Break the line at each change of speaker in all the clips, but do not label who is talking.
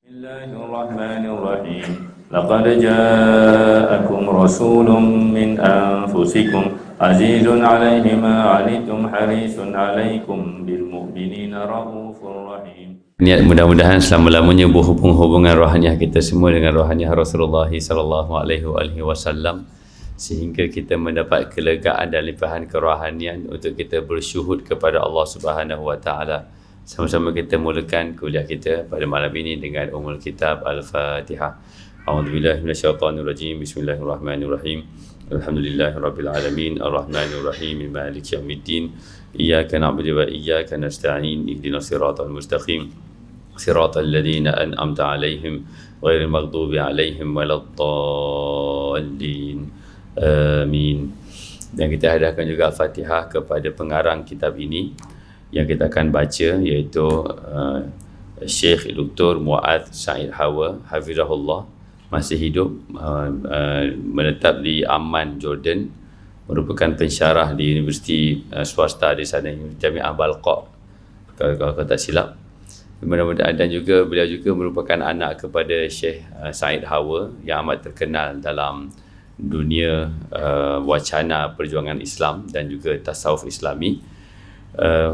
بسم الله الرحمن الرحيم لقد جاءكم رسول من أنفسكم عزيز عليه ما عنتم حريص عليكم بالمؤمنين رؤوف رحيم. Niat mudah-mudahan selama-lamanya berhubung hubungan rohaniah kita semua dengan rohaniah Rasulullah sallallahu alaihi wasallam sehingga kita mendapat kelegaan dan limpahan kerohanian untuk kita bersyuhud kepada Allah Subhanahu wa taala. Sama-sama kita mulakan kuliah kita pada malam ini dengan Ummul Kitab Al-Fatihah. A'udzubillahi minasyaitonirrajim. Bismillahirrahmanirrahim. Alhamdulillahirabbil alamin, arrahmanir rahim, maliki yaumiddin. Iyyaka na'budu wa iyyaka nasta'in. Ihdinas siratal mustaqim. Siratal ladzina an'amta 'alaihim ghairil maghdubi 'alaihim waladdallin. Amin. Dan kita hadiahkan juga Al-Fatihah kepada pengarang kitab ini yang kita akan baca, iaitu Syekh Dr. Mu'adz Said Hawa hafizahullah, masih hidup, menetap di Amman, Jordan, merupakan pensyarah di universiti swasta di sana, Jami'ah Balqa kalau tak silap. Mudah-mudahan, dan juga beliau juga merupakan anak kepada Syekh Said Hawa yang amat terkenal dalam dunia wacana perjuangan Islam dan juga tasawuf Islami.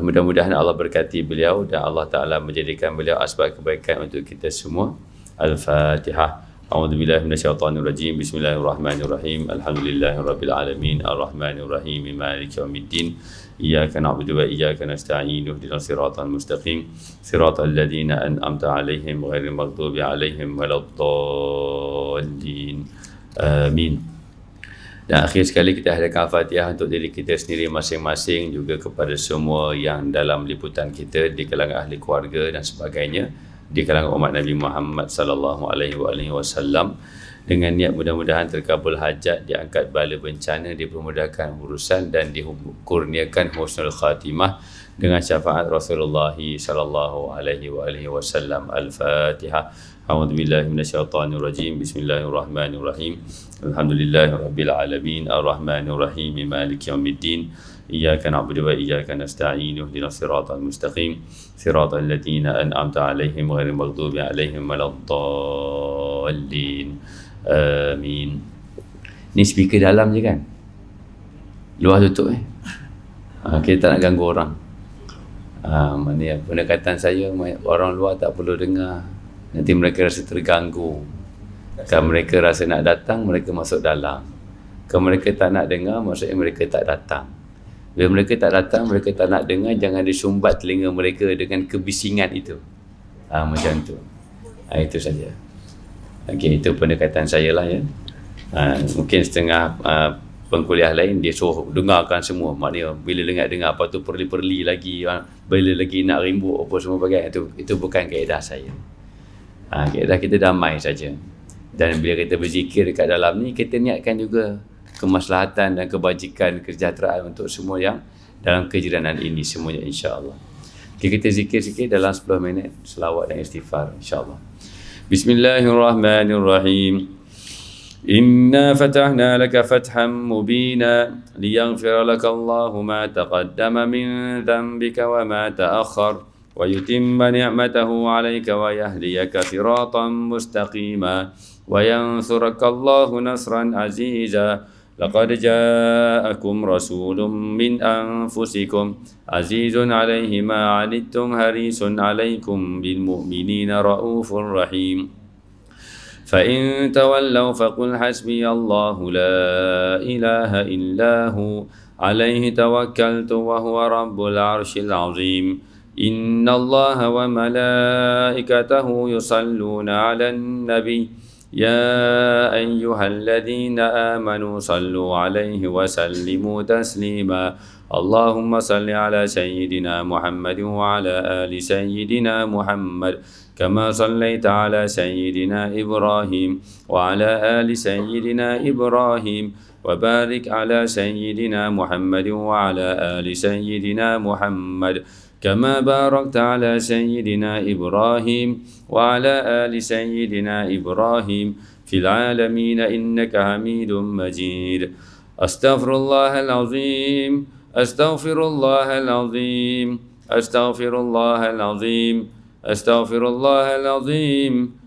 Mudah-mudahan Allah berkati beliau dan Allah Ta'ala menjadikan beliau asbab kebaikan untuk kita semua. Al-Fatihah. A'udzubillahi minasyaitonirrajim. Bismillahirrahmanirrahim. Alhamdulillahirabbil alamin, arrahmanir rahim, maliki yaumiddin. Iyyaka na'budu wa iyyaka nasta'in. Ihdinas siratal mustaqim. Siratal ladzina an'amta 'alaihim ghairil maghdubi 'alaihim waladdallin. Amin. Dan akhir sekali kita hadiahkan Al-Fatihah untuk diri kita sendiri masing-masing, juga kepada semua yang dalam liputan kita di kalangan ahli keluarga dan sebagainya, di kalangan umat Nabi Muhammad sallallahu alaihi wasallam, dengan niat mudah-mudahan terkabul hajat, diangkat bala bencana, dipermudahkan urusan dan dikurniakan husnul khatimah dengan syafaat Rasulullah sallallahu alaihi wasallam. Al-Fatihah. A'udzubillahi minasyaitonirrajim. Bismillahirrahmanirrahim. Alhamdulillahirabbil alamin, arrahmanir rahim, maliki yaumiddin. Iyyaka na'budu wa iyyaka nasta'in. Ihdinas siratal mustaqim. Siratal ladzina an'amta 'alaihim ghairil maghdubi 'alaihim waladdallin. Amin. Ni speaker dalam je kan? Luar tutup kita tak nak ganggu orang. Maknanya pendekatan saya orang luar tak perlu dengar. Nanti mereka rasa terganggu. Kalau mereka rasa nak datang, mereka masuk dalam. Kalau mereka tak nak dengar, maksudnya mereka tak datang. Bila mereka tak datang, mereka tak nak dengar, jangan disumbat telinga mereka dengan kebisingan itu. Macam tu. Itu saja. Okey, itu pendekatan saya lah ya. Mungkin setengah pengkuliah lain dia suruh dengarkan semua. Maknanya bila dengar apa tu perli-perli lagi, bila lagi nak rimbuk apa semua bagai, itu bukan kaedah saya. Kaedah kita damai saja. Dan bila kita berzikir dekat dalam ni, kita niatkan juga kemaslahatan dan kebajikan, kesejahteraan untuk semua yang dalam kejiranan ini semuanya, insya-Allah. Okay, kita zikir sikit dalam 10 minit selawat dan istighfar, insya-Allah. Bismillahirrahmanirrahim. Inna fatahna laka fathan mubina liyaghfira laka Allahu ma taqaddama min dhanbika wa ma ta'akhkhar wa yutimma ni'matahu 'alaika wa yahdiyaka siratan mustaqima wa yansuraka Allahu nasran aziza. Laqad ja'akum rasulun min anfusikum azizun 'alaihi ma 'anittum harisun 'alaikum bil mu'minina raufur rahim. Fa in tawallaw faqul hasbiyallahu la ilaha illa hu 'alaihi tawakkaltu wa huwa rabbul 'arsyil 'azim. Inna Allaha wa malaikatahu yusalluna 'alan nabi ya ayyuhalladzina amanu sallu 'alaihi wa sallimu taslima. Allahumma salli 'ala sayyidina Muhammadin wa 'ala ali sayyidina Muhammad kama sallaita 'ala sayyidina Ibrahim wa 'ala ali sayyidina Ibrahim wa barik 'ala sayyidina Muhammadin wa 'ala ali sayyidina Muhammad كما باركت على سيدنا إبراهيم وعلى آل سيدنا إبراهيم في العالمين إنك حميد مجيد. أستغفر الله العظيم. أستغفر الله العظيم. أستغفر الله العظيم. أستغفر الله العظيم.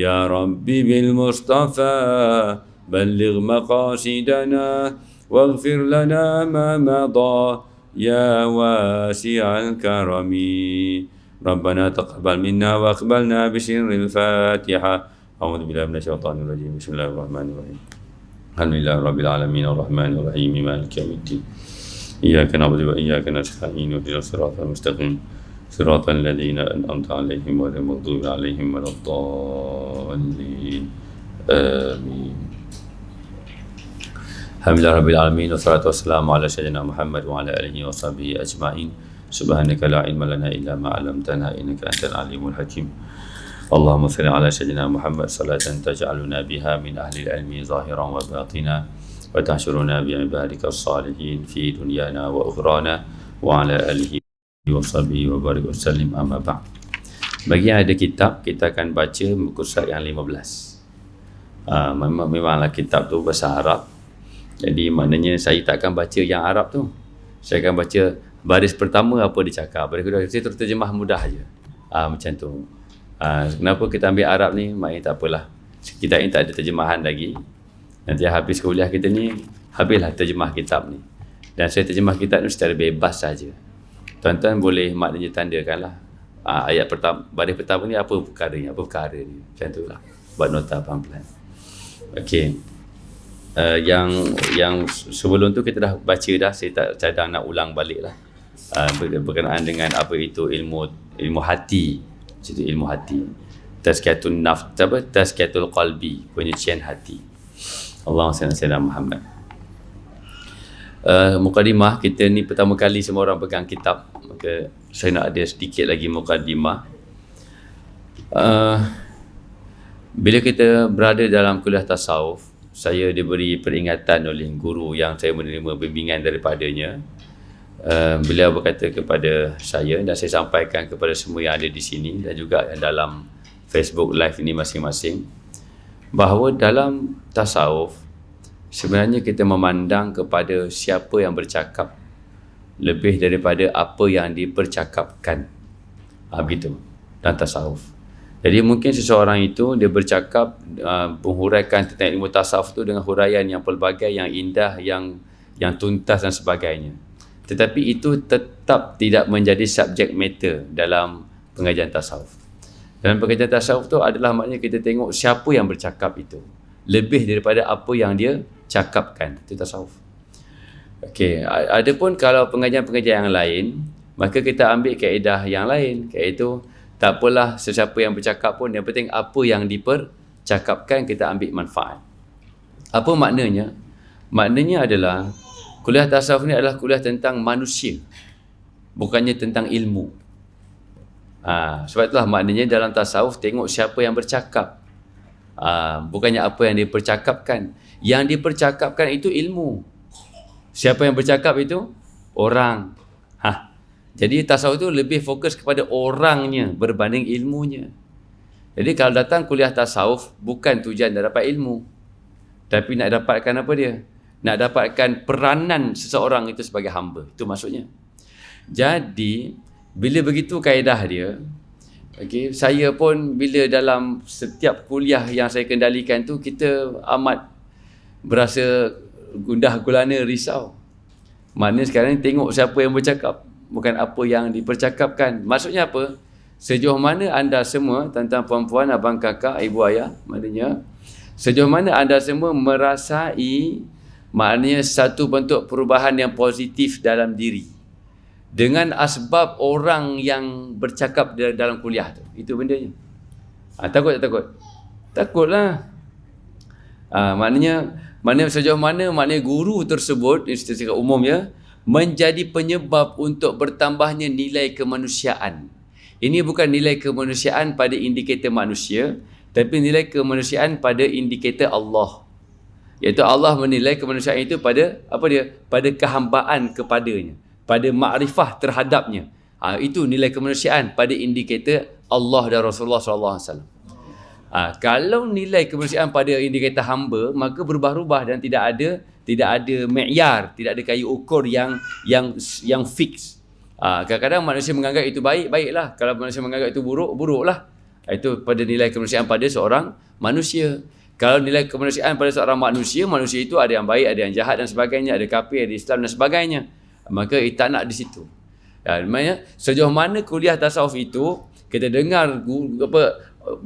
يا ربي بالمصطفى بلغ مقاصدنا واغفر لنا ما مضى يا واسع الكرم ربنا تقبل منا واقبلنا بسر الفاتحة أعوذ بالله من الشيطان الرجيم بسم الله الرحمن الرحيم الحمد لله رب العالمين الرحمن الرحيم مالك يوم الدين إياك نعبد وإياك نستعين اهدنا الصراط المستقيم صراط الذين أنعمت عليهم غير المغضوب عليهم ولا الضالين آمين الحمد لله رب العالمين والصلاة والسلام على سيدنا محمد وعلى آله وصحبه أجمعين سبحانك لا علم لنا إلا ما علمتنا إنك أنت العليم الحكيم اللهم صل على سيدنا محمد صلاة تجعلنا بها من أهل العلم ظاهرا وباطنا وتحشرنا بعبادك الصالحين في دنيانا وأخرانا وعلى آله وصحبه وبارك وسلم أما بعد. Bagi yang ada kitab, kita akan baca muka surat yang 15. Memanglah kitab tu bahasa Arab. Jadi maknanya saya tak akan baca yang Arab tu. Saya akan baca baris pertama apa dia cakap. Baris kedua saya terjemah mudah aja. Macam tu. Kenapa kita ambil Arab ni? Maknanya tak apalah. Kita ini tak ada terjemahan lagi. Nanti habis kuliah kita ni, habislah terjemah kitab ni. Dan saya terjemah kitab ni secara bebas saja. Tuan-tuan boleh maknanya tandakanlah. Ayat pertama, baris pertama ni apa perkara ni? Apa perkara ni? Macam tu lah. Buat nota pelan-pelan. Okey. Yang sebelum tu kita dah baca dah. Saya tak cadang nak ulang balik lah. Berkenaan dengan apa itu ilmu hati. Jadi ilmu hati. Tazkiyatun nafs, tazkiyatul qalbi, penyucian hati. Allahumma salli ala Muhammad. Mukadimah kita ni pertama kali semua orang pegang kitab, maka saya nak ada sedikit lagi mukadimah. Bila kita berada dalam kuliah tasawuf, saya diberi peringatan oleh guru yang saya menerima bimbingan daripadanya. Beliau berkata kepada saya dan saya sampaikan kepada semua yang ada di sini dan juga yang dalam Facebook live ini masing-masing, bahawa dalam tasawuf sebenarnya kita memandang kepada siapa yang bercakap lebih daripada apa yang dipercakapkan. Begitu dalam tasawuf. Jadi mungkin seseorang itu dia bercakap menghuraikan tentang ilmu tasawuf itu dengan huraian yang pelbagai, yang indah, yang tuntas dan sebagainya. Tetapi itu tetap tidak menjadi subjek matter dalam pengajian tasawuf. Dalam pengajian tasawuf tu adalah maknanya kita tengok siapa yang bercakap itu lebih daripada apa yang dia cakapkan. Itu tasawuf. Okey, adapun kalau pengajian-pengajian yang lain, maka kita ambil kaedah yang lain, iaitu tak apalah sesiapa yang bercakap pun, yang penting apa yang dipercakapkan kita ambil manfaat. Apa maknanya? Maknanya adalah kuliah tasawuf ni adalah kuliah tentang manusia, bukannya tentang ilmu. Sebab itulah maknanya dalam tasawuf tengok siapa yang bercakap, bukannya apa yang dipercakapkan. Yang dipercakapkan itu ilmu. Siapa yang bercakap itu? Orang. Jadi tasawuf itu lebih fokus kepada orangnya berbanding ilmunya. Jadi kalau datang kuliah tasawuf, bukan tujuan nak dapat ilmu, tapi nak dapatkan apa dia? Nak dapatkan peranan seseorang itu sebagai hamba. Itu maksudnya. Jadi bila begitu kaedah dia, okay, saya pun bila dalam setiap kuliah yang saya kendalikan tu, kita amat berasa gundah gulana, risau. Maknanya sekarang tengok siapa yang bercakap, bukan apa yang dipercakapkan. Maksudnya apa? Sejauh mana anda semua, tuan-tuan, puan-puan, abang, kakak, ibu, ayah, maknanya sejauh mana anda semua merasai maknanya satu bentuk perubahan yang positif dalam diri dengan asbab orang yang bercakap dalam kuliah tu. Itu bendanya. Takut tak takut? Takutlah. Maknanya sejauh mana maknanya guru tersebut secara umumnya menjadi penyebab untuk bertambahnya nilai kemanusiaan. Ini bukan nilai kemanusiaan pada indikator manusia, tapi nilai kemanusiaan pada indikator Allah. Iaitu Allah menilai kemanusiaan itu pada apa dia? Pada kehambaan kepadanya, pada makrifah terhadapnya. Itu nilai kemanusiaan pada indikator Allah dan Rasulullah SAW. Kalau nilai kemanusiaan pada indikator hamba, maka berubah-ubah dan tidak ada mi'yar, tidak ada kayu ukur yang fix. Kadang-kadang manusia menganggap itu baik, baiklah. Kalau manusia menganggap itu buruk, buruklah. Itu pada nilai kemanusiaan pada seorang manusia. Kalau nilai kemanusiaan pada seorang manusia, manusia itu ada yang baik, ada yang jahat dan sebagainya, ada kafir, ada Islam dan sebagainya. Maka tak nak di situ. Maknanya sejauh mana kuliah tasawuf itu, kita dengar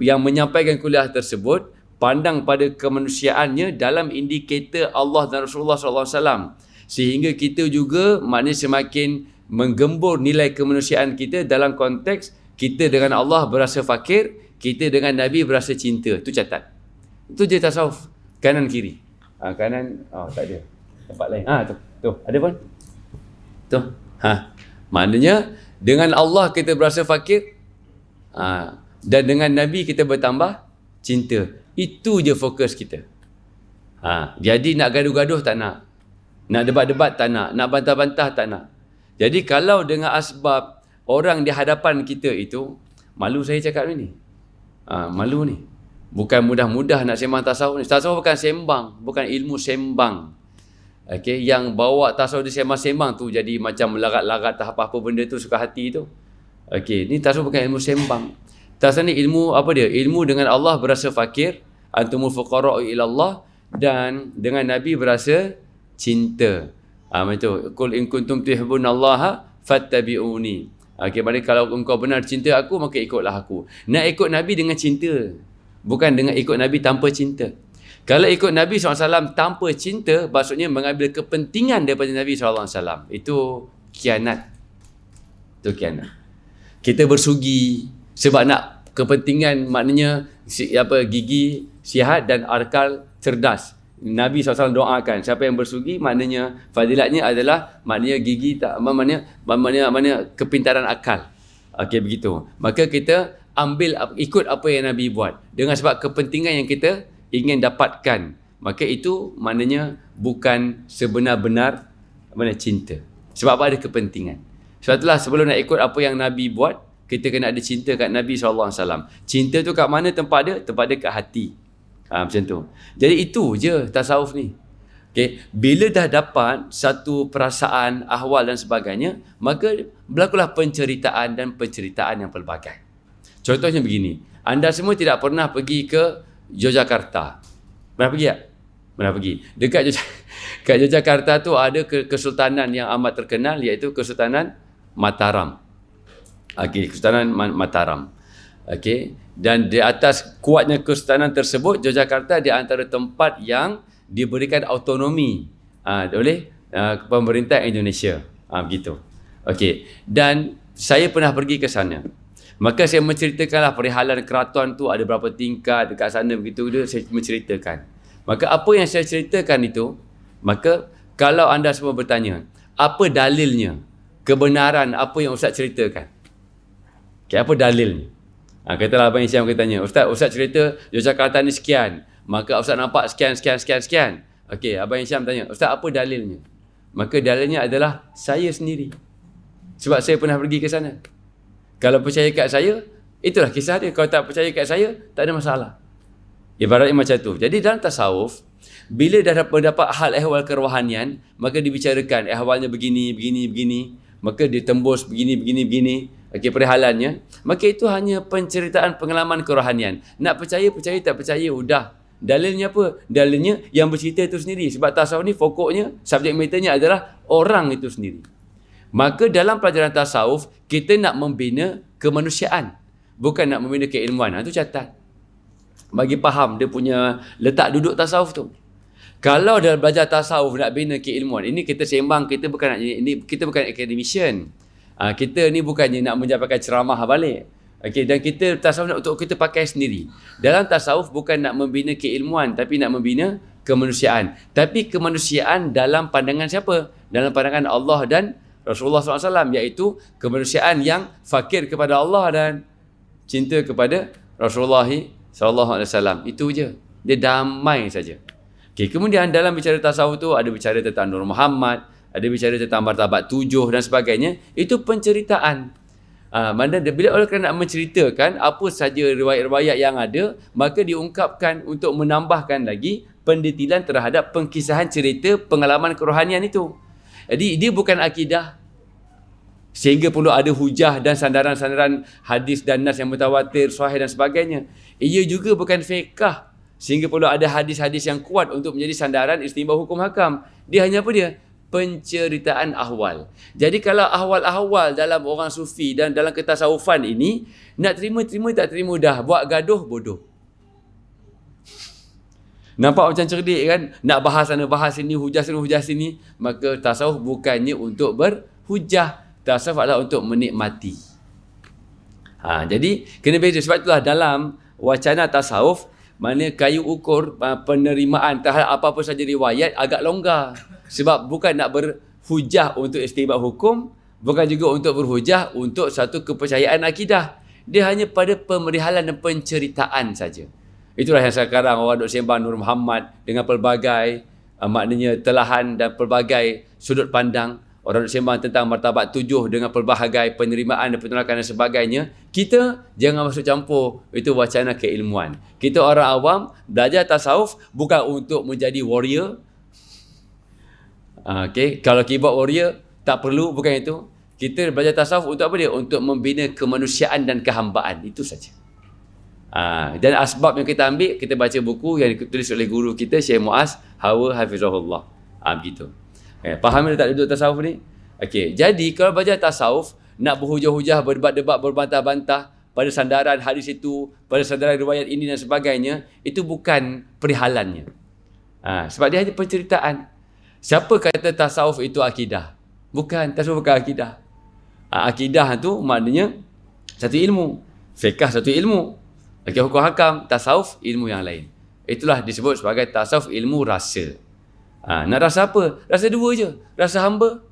yang menyampaikan kuliah tersebut, pandang pada kemanusiaannya dalam indikator Allah dan Rasulullah SAW. Sehingga kita juga maknanya semakin menggembur nilai kemanusiaan kita dalam konteks kita dengan Allah berasa fakir, kita dengan Nabi berasa cinta. Itu catat. Itu je tasawuf. Kanan kiri. Kanan, tak ada. Tempat lain. Tu. Ada pun? Tu. Maknanya dengan Allah kita berasa fakir, dan dengan Nabi kita bertambah cinta. Itu je fokus kita. Jadi nak gaduh-gaduh tak nak. Nak debat-debat tak nak. Nak bantah-bantah tak nak. Jadi kalau dengan asbab orang di hadapan kita itu, malu saya cakap ni. Malu ni. Bukan mudah-mudah nak sembang tasawuf ni. Tasawuf bukan sembang, bukan ilmu sembang. Okey, yang bawa tasawuf di sembang-sembang tu jadi macam melarat-larat apa-apa benda tu suka hati tu. Okey, ni tasawuf bukan ilmu sembang. Tasawuf ni ilmu apa dia? Ilmu dengan Allah berasa fakir, antumul fuqara ila Allah, dan dengan Nabi berasa cinta. Macam tu. Qul in kuntum tuhibbunallaha fattabi'uni. Okey, maknanya kalau engkau benar cinta aku, maka ikutlah aku. Nak ikut Nabi dengan cinta. Bukan dengan ikut Nabi tanpa cinta. Kalau ikut Nabi SAW tanpa cinta, maksudnya mengambil kepentingan daripada Nabi SAW. Itu khianat. Itu khianat. Kita bersugi sebab nak kepentingan, maknanya gigi sihat dan akal cerdas. Nabi SAW doakan, siapa yang bersugi, maknanya fadilatnya adalah maknanya gigi tak, maknanya kepintaran akal. Okey, begitu. Maka kita ikut apa yang Nabi buat dengan sebab kepentingan yang kita ingin dapatkan, maka itu maknanya bukan sebenar-benar cinta. Sebab apa? Ada kepentingan. Sebab itulah sebelum nak ikut apa yang Nabi buat, kita kena ada cinta kat Nabi SAW. Cinta tu kat mana tempat dia? Tempat dia kat hati. Macam tu. Jadi itu je tasawuf ni. Okay. Bila dah dapat satu perasaan, ahwal dan sebagainya, maka berlakulah penceritaan dan penceritaan yang pelbagai. Contohnya begini, anda semua tidak pernah pergi ke Yogyakarta. Pernah pergi tak? Pernah pergi. Dekat Yogyakarta tu ada kesultanan yang amat terkenal, iaitu Kesultanan Mataram. Okey, Kesultanan Mataram. Okey, dan di atas kuatnya kesultanan tersebut, Yogyakarta di antara tempat yang diberikan autonomi oleh pemerintah Indonesia. Begitu. Okey, dan saya pernah pergi ke sana. Maka saya menceritakanlah perihalan keraton tu ada berapa tingkat dekat sana, begitu dia saya menceritakan. Maka apa yang saya ceritakan itu, maka kalau anda semua bertanya, apa dalilnya? Kebenaran apa yang Ustaz ceritakan? Okay, apa dalilnya? Katalah Abang Isyam tanya, Ustaz cerita Yogyakarta ni sekian, maka Ustaz nampak sekian. Okey, Abang Isyam tanya, Ustaz apa dalilnya? Maka dalilnya adalah saya sendiri. Sebab saya pernah pergi ke sana. Kalau percaya kat saya, itulah kisah dia. Kalau tak percaya kat saya, tak ada masalah. Ibaratnya macam tu. Jadi dalam tasawuf, bila dah mendapat hal ehwal kerohanian, maka dibicarakan ehwalnya begini. Maka ditembus begini. Okey, perihalannya. Maka itu hanya penceritaan pengalaman kerohanian. Nak percaya, tak percaya, udah. Dalilnya apa? Dalilnya yang bercerita itu sendiri. Sebab tasawuf ni pokoknya, subjek matternya adalah orang itu sendiri. Maka dalam pelajaran tasawuf, kita nak membina kemanusiaan. Bukan nak membina keilmuan. Itu catat. Bagi faham dia punya letak duduk tasawuf tu. Kalau dah belajar tasawuf nak bina keilmuan, ini kita sembang, kita bukan academician. Kita ni bukannya nak menjabarkan ceramah balik. Okey, dan kita tasawuf nak untuk kita pakai sendiri. Dalam tasawuf bukan nak membina keilmuan, tapi nak membina kemanusiaan. Tapi kemanusiaan dalam pandangan siapa? Dalam pandangan Allah dan Rasulullah SAW, iaitu kemanusiaan yang fakir kepada Allah dan cinta kepada Rasulullah SAW. Itu je. Dia damai saja. Okay, kemudian dalam bicara tasawuf tu ada bicara tentang Nur Muhammad, ada bicara tentang martabat 7 dan sebagainya. Itu penceritaan. Mana bila orang nak menceritakan apa saja riwayat-riwayat yang ada, maka diungkapkan untuk menambahkan lagi pendetilan terhadap pengkisahan cerita pengalaman kerohanian itu. Jadi dia bukan akidah. Sehingga perlu ada hujah dan sandaran-sandaran hadis dan nas yang mutawatir, sahih dan sebagainya. Ia juga bukan fiqh. Sehingga perlu ada hadis-hadis yang kuat untuk menjadi sandaran istinbat hukum hakam. Dia hanya apa dia? Penceritaan ahwal. Jadi kalau ahwal-ahwal dalam orang sufi dan dalam ketasawufan ini, nak terima-terima tak terima dah. Buat gaduh, bodoh. Nampak macam cerdik kan? Nak bahas sana, bahas sini, hujah sana, hujah sini. Maka tasawuf bukannya untuk berhujah. Tasawuf adalah untuk menikmati. Jadi, kena beza. Sebab itulah dalam wacana tasawuf, mana kayu ukur penerimaan terhadap apa-apa saja riwayat agak longgar. Sebab bukan nak berhujah untuk istinbat hukum, bukan juga untuk berhujah untuk satu kepercayaan akidah. Dia hanya pada pemerihalan dan penceritaan saja. Itulah yang sekarang orang duk sembang Nur Muhammad dengan pelbagai maknanya telahan dan pelbagai sudut pandang. Orang duk sembang tentang martabat 7 dengan pelbagai penerimaan dan penolakan dan sebagainya. Kita jangan masuk campur. Itu wacana keilmuan. Kita orang awam belajar tasawuf bukan untuk menjadi warrior. Kalau keyboard warrior tak perlu, bukan itu. Kita belajar tasawuf untuk apa dia? Untuk membina kemanusiaan dan kehambaan. Itu saja. Dan asbab yang kita ambil, kita baca buku yang ditulis oleh guru kita, Syekh Muaz Hawa Hafizahullah. Begitu. Faham tak duduk tasawuf ni? Jadi kalau belajar tasawuf, nak berhujah-hujah, berdebat-debat, berbantah-bantah pada sandaran hadis itu, pada sandaran riwayat ini dan sebagainya, itu bukan perihalannya. Sebab dia hanya penceritaan. Siapa kata tasawuf itu akidah? Bukan, tasawuf bukan akidah. Akidah tu maknanya satu ilmu. Fiqh satu ilmu. Hukum hakam, tasawuf ilmu yang lain. Itulah disebut sebagai tasawuf ilmu rasa. Nak rasa apa? Rasa dua je. Rasa hamba,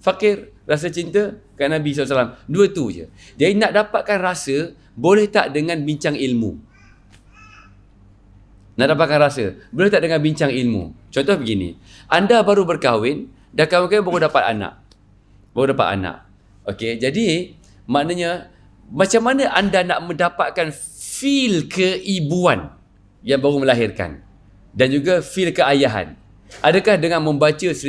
fakir, rasa cinta kat Nabi SAW. Dua tu je. Jadi nak dapatkan rasa, boleh tak dengan bincang ilmu? Nak dapatkan rasa, boleh tak dengan bincang ilmu? Contoh begini. Anda baru berkahwin, dah kahwin baru dapat anak. Jadi maknanya macam mana anda nak mendapatkan feel keibuan yang baru melahirkan dan juga feel keayahan? Adakah dengan membaca 1001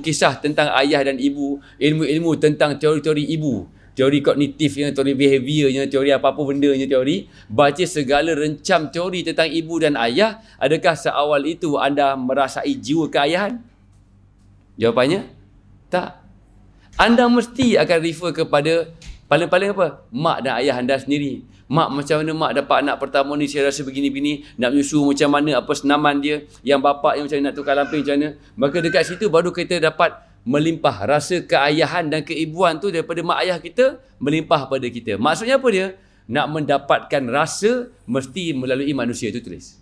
kisah tentang ayah dan ibu, ilmu-ilmu tentang teori-teori ibu, teori kognitifnya, teori behaviornya, teori apa-apa bendanya, teori, baca segala rencam teori tentang ibu dan ayah, adakah seawal itu anda merasai jiwa keayahan? Jawapannya, tak. Anda mesti akan refer kepada paling-paling apa? Mak dan ayah anda sendiri. Mak, macam mana mak dapat anak pertama ni, saya rasa begini-begini, nak menyusu macam mana, apa senaman dia, yang bapak yang macam mana nak tukar lamping macam mana. Maka dekat situ baru kita dapat melimpah rasa keayahan dan keibuan tu daripada mak ayah kita melimpah pada kita. Maksudnya apa dia? Nak mendapatkan rasa mesti melalui manusia, tu tulis.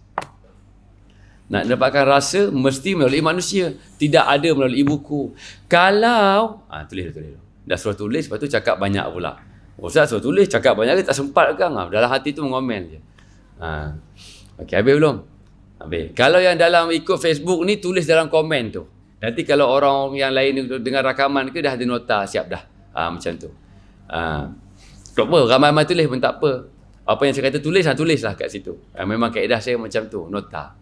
Nak dapatkan rasa mesti melalui manusia, tidak ada melalui buku. Kalau tulis. Dah suruh tulis, lepas tu cakap banyak pula. Ustaz suruh tulis, cakap banyak ke tak sempat kan? Dalam hati tu mengomen je. Habis belum? Habis. Kalau yang dalam ikut Facebook ni, tulis dalam komen tu. Nanti kalau orang yang lain dengar rakaman ke, dah ada nota siap dah. Macam tu. Tak apa, ramai-ramai tulis pun tak apa. Apa yang saya kata tulis, tulislah kat situ. Memang kaedah saya macam tu, nota.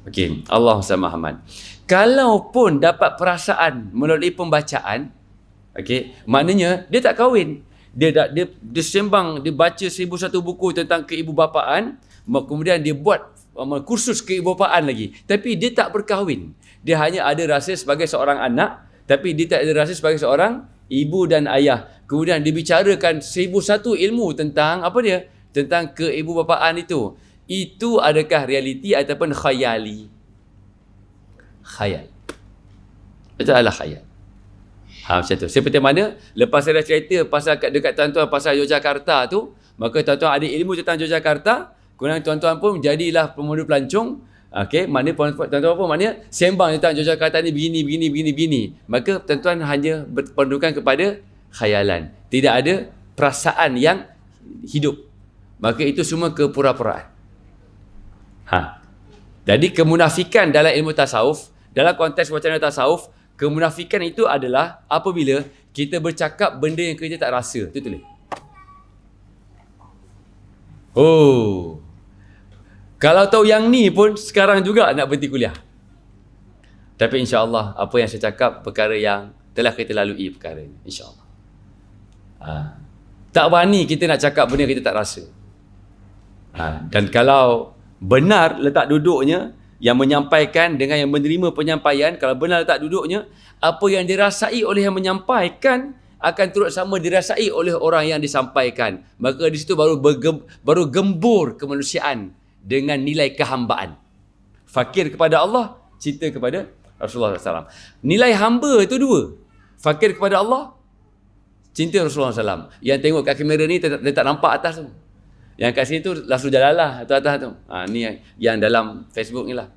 Okey, Allah Muhammad. Kalau pun dapat perasaan melalui pembacaan, maknanya dia tak kahwin. Dia sembang, dia baca 1001 buku tentang keibubapaan, kemudian dia buat kursus keibubapaan lagi. Tapi dia tak berkahwin. Dia hanya ada rasa sebagai seorang anak, tapi dia tak ada rasa sebagai seorang ibu dan ayah. Kemudian dibicarakan 1001 ilmu tentang apa dia? Tentang keibubapaan itu. Itu adakah realiti ataupun khayali? Khayal. Itu adalah khayal. Macam tu. Seperti mana lepas saya dah cerita pasal dekat tuan-tuan pasal Yogyakarta tu, maka tuan-tuan ada ilmu tentang Yogyakarta, kemudian tuan-tuan pun jadilah pemandu pelancong. Maknanya tuan-tuan pun maknanya sembang tentang Yogyakarta ni begini. Maka tuan-tuan hanya berpandukan kepada khayalan. Tidak ada perasaan yang hidup. Maka itu semua kepura-puraan. Jadi kemunafikan dalam ilmu tasawuf, dalam konteks wacana tasawuf, kemunafikan itu adalah apabila kita bercakap benda yang kita tak rasa. Itu tulis. Kalau tahu yang ni pun sekarang juga nak berhenti kuliah. Tapi insya-Allah apa yang saya cakap perkara yang telah kita lalui perkara ini, insya-Allah. Tak berani kita nak cakap benda kita tak rasa. Dan kalau benar letak duduknya, yang menyampaikan dengan yang menerima penyampaian, kalau benar letak duduknya, apa yang dirasai oleh yang menyampaikan akan turut sama dirasai oleh orang yang disampaikan. Maka di situ baru gembur kemanusiaan dengan nilai kehambaan. Fakir kepada Allah, cinta kepada Rasulullah SAW. Nilai hamba itu dua. Fakir kepada Allah, cinta Rasulullah SAW. Yang tengok kat kamera ni, dia tak nampak atas tu. Yang kat sini tu lafzul jalalah atau atas tu. Ni yang dalam Facebook ni lah.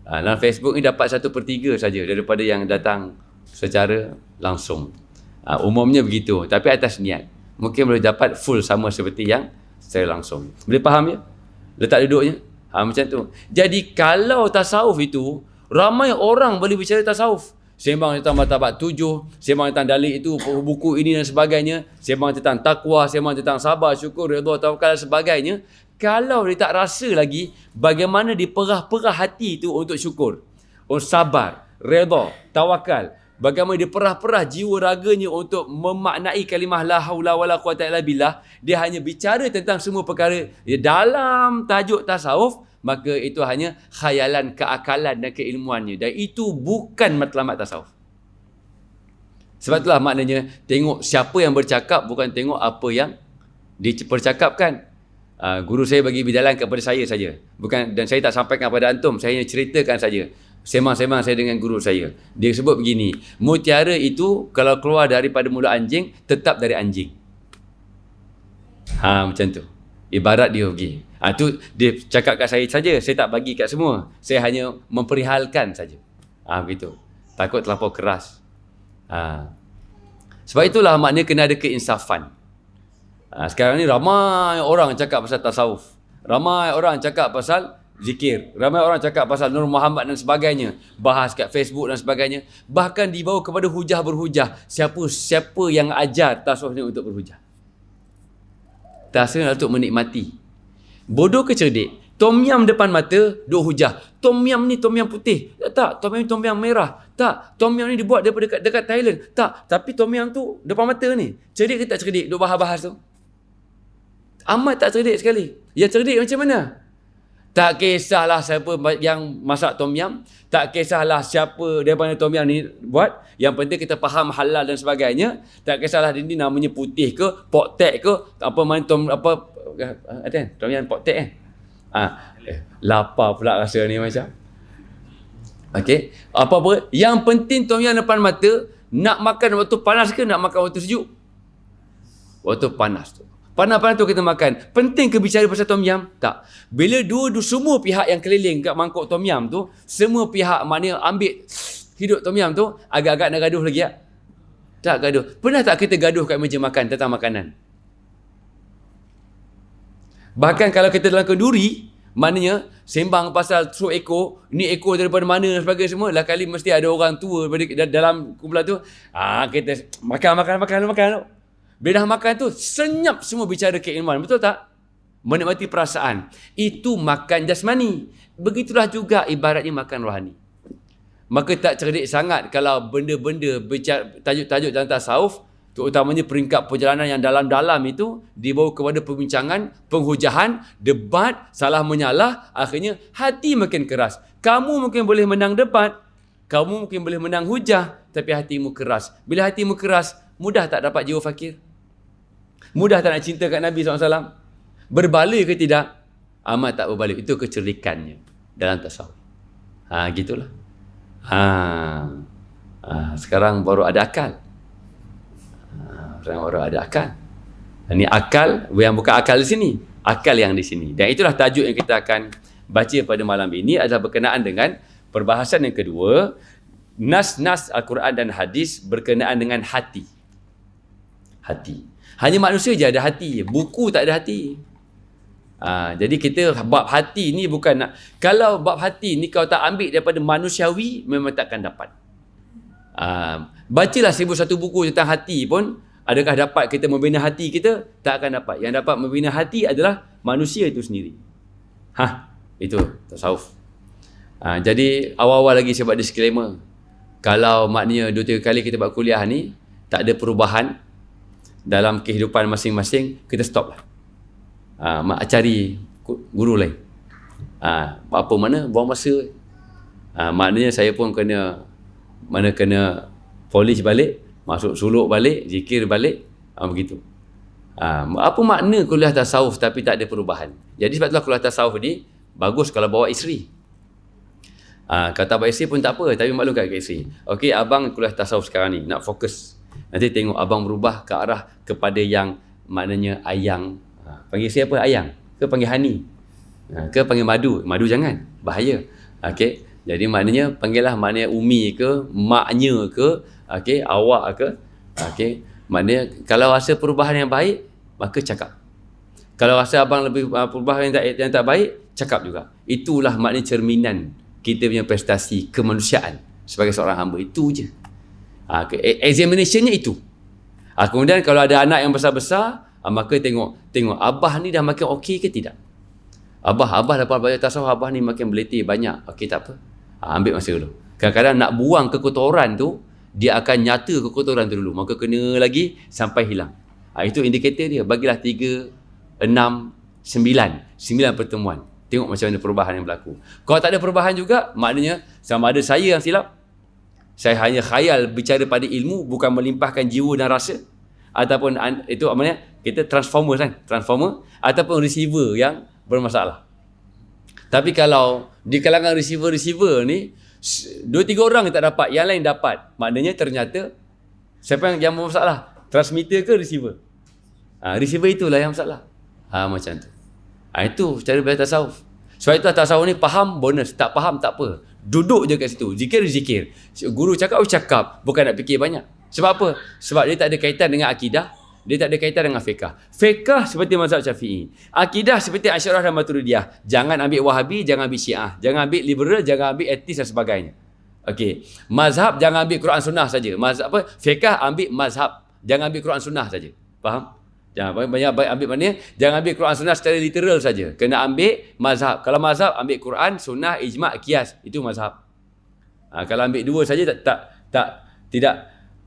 Dalam Facebook ni dapat 1/3 saja daripada yang datang secara langsung. Umumnya begitu. Tapi atas niat. Mungkin boleh dapat full sama seperti yang secara langsung. Boleh faham ya? Letak duduknya. Macam tu. Jadi kalau tasawuf itu, ramai orang boleh bicara tasawuf. Sembang tentang martabat 7, sembang tentang dalil itu, buku ini dan sebagainya, sembang tentang takwa, sembang tentang sabar, syukur, redha, tawakal dan sebagainya. Kalau dia tak rasa lagi bagaimana diperah-perah hati itu untuk syukur, untuk sabar, redha, tawakal, bagaimana diperah-perah jiwa raganya untuk memaknai kalimah la haula wala quwata illa billah, dia hanya bicara tentang semua perkara dalam tajuk tasawuf, maka itu hanya khayalan, keakalan dan keilmuannya. Dan itu bukan matlamat tasawuf. Sebab itulah maknanya tengok siapa yang bercakap, bukan tengok apa yang dipercakapkan. Guru saya bagi bidalan kepada saya saja. Bukan, dan saya tak sampaikan kepada antum, saya hanya ceritakan saja. Semang-semang saya dengan guru saya. Dia sebut begini, mutiara itu kalau keluar daripada mulut anjing, tetap dari anjing. Macam tu. Ibarat dia pergi. Tu dia cakap kat saya saja, saya tak bagi kat semua. Saya hanya memperihalkan saja. Begitu. Takut terlampau keras. Sebab itulah maknanya kena ada keinsafan. Sekarang ni ramai orang cakap pasal tasawuf. Ramai orang cakap pasal zikir. Ramai orang cakap pasal Nur Muhammad dan sebagainya. Bahas kat Facebook dan sebagainya. Bahkan dibawa kepada hujah berhujah. Siapa yang ajar tasawuf ni untuk berhujah? Tasawuf untuk menikmati. Bodoh ke cerdik? Tom yam depan mata, duk hujah. Tom yam ni tom yam putih. Tak, tom yam ni tom yam merah. Tak, tom yam ni dibuat daripada dekat Thailand. Tak, tapi tom yam tu depan mata ni. Cerdik ke tak cerdik? Duk bahas-bahas tu. Amat tak cerdik sekali. Yang cerdik macam mana? Tak kisahlah siapa yang masak tom yam. Tak kisahlah siapa daripada tom yam ni buat. Yang penting kita faham halal dan sebagainya. Tak kisahlah ini namanya putih ke, poktek ke, apa mana tom apa ada kan? Tom yam poktek kan? Lapar pula rasa ni macam. Okey. Apa-apa, yang penting tom yam depan mata, nak makan waktu panas ke nak makan waktu sejuk? Waktu panas tu. Panas-panas tu kita makan. Penting ke bicara pasal tom yam? Tak. Bila semua pihak yang keliling kat mangkuk tom yam tu, semua pihak maknanya ambil hidup tom yam tu, agak-agak nak gaduh lagi tak? Tak gaduh. Pernah tak kita gaduh kat meja makan tentang makanan? Bahkan kalau kita dalam kenduri, maknanya sembang pasal throw ekor, ni ekor daripada mana dan sebagainya semua, lah kali mesti ada orang tua dalam kumpulan tu. Kita makan. Bila dah makan tu, senyap semua bicara keilmuan. Betul tak? Menikmati perasaan. Itu makan jasmani. Begitulah juga ibaratnya makan rohani. Maka tak cerdik sangat kalau benda-benda tajuk-tajuk dalam tasawuf, terutamanya peringkat perjalanan yang dalam-dalam itu, dibawa kepada perbincangan, penghujahan, debat, salah menyalah, akhirnya hati makin keras. Kamu mungkin boleh menang debat, kamu mungkin boleh menang hujah, tapi hatimu keras. Bila hatimu keras, mudah tak dapat jiwa fakir? Mudah tak nak cinta kat Nabi SAW? Berbala ke tidak? Amat tak berbala. Itu kecerdikannya dalam tasawuf. Gitulah. Sekarang baru ada akal. Sekarang baru ada akal. Ini akal yang bukan akal di sini. Akal yang di sini. Dan itulah tajuk yang kita akan baca pada malam ini, adalah berkenaan dengan perbahasan yang kedua. Nas-nas Al-Quran dan hadis berkenaan dengan hati. Hati. Hanya manusia je ada hati. Buku tak ada hati. Jadi kita bab hati ni bukan nak, kalau bab hati ni kau tak ambil daripada manusiawi, memang takkan dapat. Bacalah 1001 buku tentang hati pun, adakah dapat kita membina hati kita? Tak akan dapat. Yang dapat membina hati adalah manusia itu sendiri. Itu tasawuf. Jadi awal-awal lagi saya buat disclaimer. Kalau maknanya 2-3 kali kita buat kuliah ni tak ada perubahan dalam kehidupan masing-masing, kita stop lah. Mak cari guru lain. Apa mana buang masa. Maknanya saya pun kena polish balik, masuk suluk balik, zikir balik, begitu. Apa makna kuliah tasawuf tapi tak ada perubahan? Jadi sebab itulah kuliah tasawuf ni bagus kalau bawa isteri. Kata abang isteri pun tak apa, tapi maklum kat isteri. Okey, abang kuliah tasawuf sekarang ni, nak fokus. Nanti tengok abang berubah ke arah kepada yang maknanya ayang. Panggil isteri apa? Ayang. Ke panggil hani? Ke panggil madu? Madu jangan, bahaya. Okey, jadi maknanya panggillah maknanya umi ke, maknya ke, okey, awak ke. Okey, maknanya kalau rasa perubahan yang baik, maka cakap. Kalau rasa abang lebih perubahan yang tak baik, cakap juga. Itulah maknanya cerminan kita punya prestasi kemanusiaan sebagai seorang hamba. Itu je. Examinationnya itu. Kemudian kalau ada anak yang besar-besar, maka tengok abah ni dah makin okey ke tidak. Abah lepas belajar tasawuf, abah ni makin beliti banyak. Okey, tak apa. Ambil masa dulu. Kadang-kadang nak buang kekotoran tu, dia akan nyata kekotoran tu dulu. Maka kena lagi sampai hilang. Itu indikator dia. Bagilah 3, 6, 9 pertemuan. Tengok macam mana perubahan yang berlaku. Kalau tak ada perubahan juga, maknanya sama ada saya yang silap, saya hanya khayal bicara pada ilmu, bukan melimpahkan jiwa dan rasa, ataupun itu maknanya kita transformer kan, transformer, ataupun receiver yang bermasalah. Tapi kalau di kalangan receiver ni 2-3 orang yang tak dapat, yang lain dapat, maknanya ternyata siapa yang bermasalah? Transmitter ke receiver? Receiver itulah yang masalah. Macam tu. Itu cara belajar tasawuf. Sebab itu tasawuf ni faham bonus, tak faham tak apa. Duduk je kat situ, zikir. Guru cakap, cakap, bukan nak fikir banyak. Sebab apa? Sebab dia tak ada kaitan dengan akidah, dia tak ada kaitan dengan fiqah. Fiqah seperti mazhab Syafi'i. Akidah seperti Asy'ariyah dan Maturidiyah. Jangan ambil Wahabi, jangan ambil Syiah, jangan ambil liberal, jangan ambil etis dan sebagainya. Okey. Mazhab jangan ambil Quran Sunnah saja. Mazhab apa? Fiqah ambil mazhab, jangan ambil Quran Sunnah saja. Faham? Jangan banyak ambil maknanya, jangan ambil Quran Sunnah secara literal saja. Kena ambil mazhab. Kalau mazhab ambil Quran, Sunnah, ijma', qiyas, itu mazhab. Kalau ambil dua saja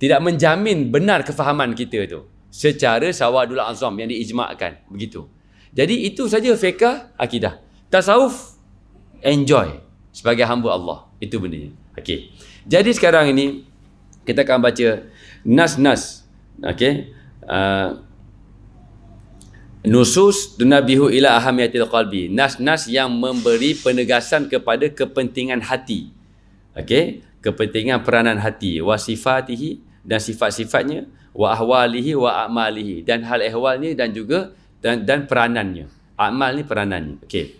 tidak menjamin benar kefahaman kita itu secara sawadul azam yang diijma'kan, begitu. Jadi itu saja fiqh akidah. Tasawuf enjoy sebagai hamba Allah. Itu bendanya. Okey. Jadi sekarang ini kita akan baca nas-nas. Okey. Nusus tunabihu ila ahamiyatil qalbi. Nas-nas yang memberi penegasan kepada kepentingan hati. Okey, kepentingan peranan hati, wa sifatihi, dan sifat-sifatnya, wa ahwalihi wa a'malihi, dan hal ehwalnya dan juga dan peranannya. Amal ni peranannya. Okey.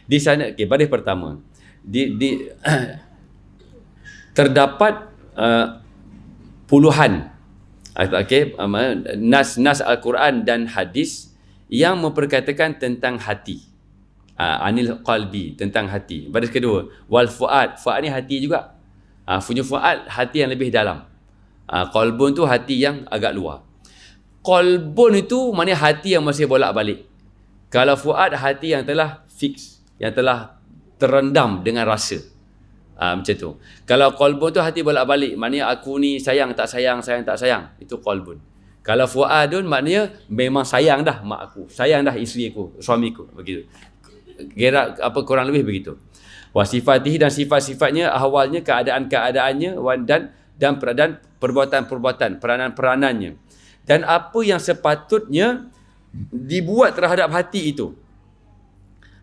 Di sana baris pertama. Terdapat puluhan nas-nas Al-Quran dan hadis yang memperkatakan tentang hati. Anil qalbi, tentang hati. Baris kedua, wal fuad. Fuad ni hati juga. Punya fuad, hati yang lebih dalam. Qalbun tu hati yang agak luar. Qalbun itu maknanya hati yang masih bolak-balik. Kalau fuad, hati yang telah fix, yang telah terendam dengan rasa. Macam tu. Kalau qalbun tu hati bolak-balik, maknanya aku ni sayang tak sayang, sayang tak sayang. Itu qalbun. Kalau fuadun maknanya memang sayang dah mak aku, sayang dah isteri aku, suamiku, begitu. Kira apa kurang lebih begitu. Wasifatihi, dan sifat-sifatnya, ahwalnya, keadaan-keadaannya, dan perbuatan-perbuatan, peranan-peranannya. Dan apa yang sepatutnya dibuat terhadap hati itu.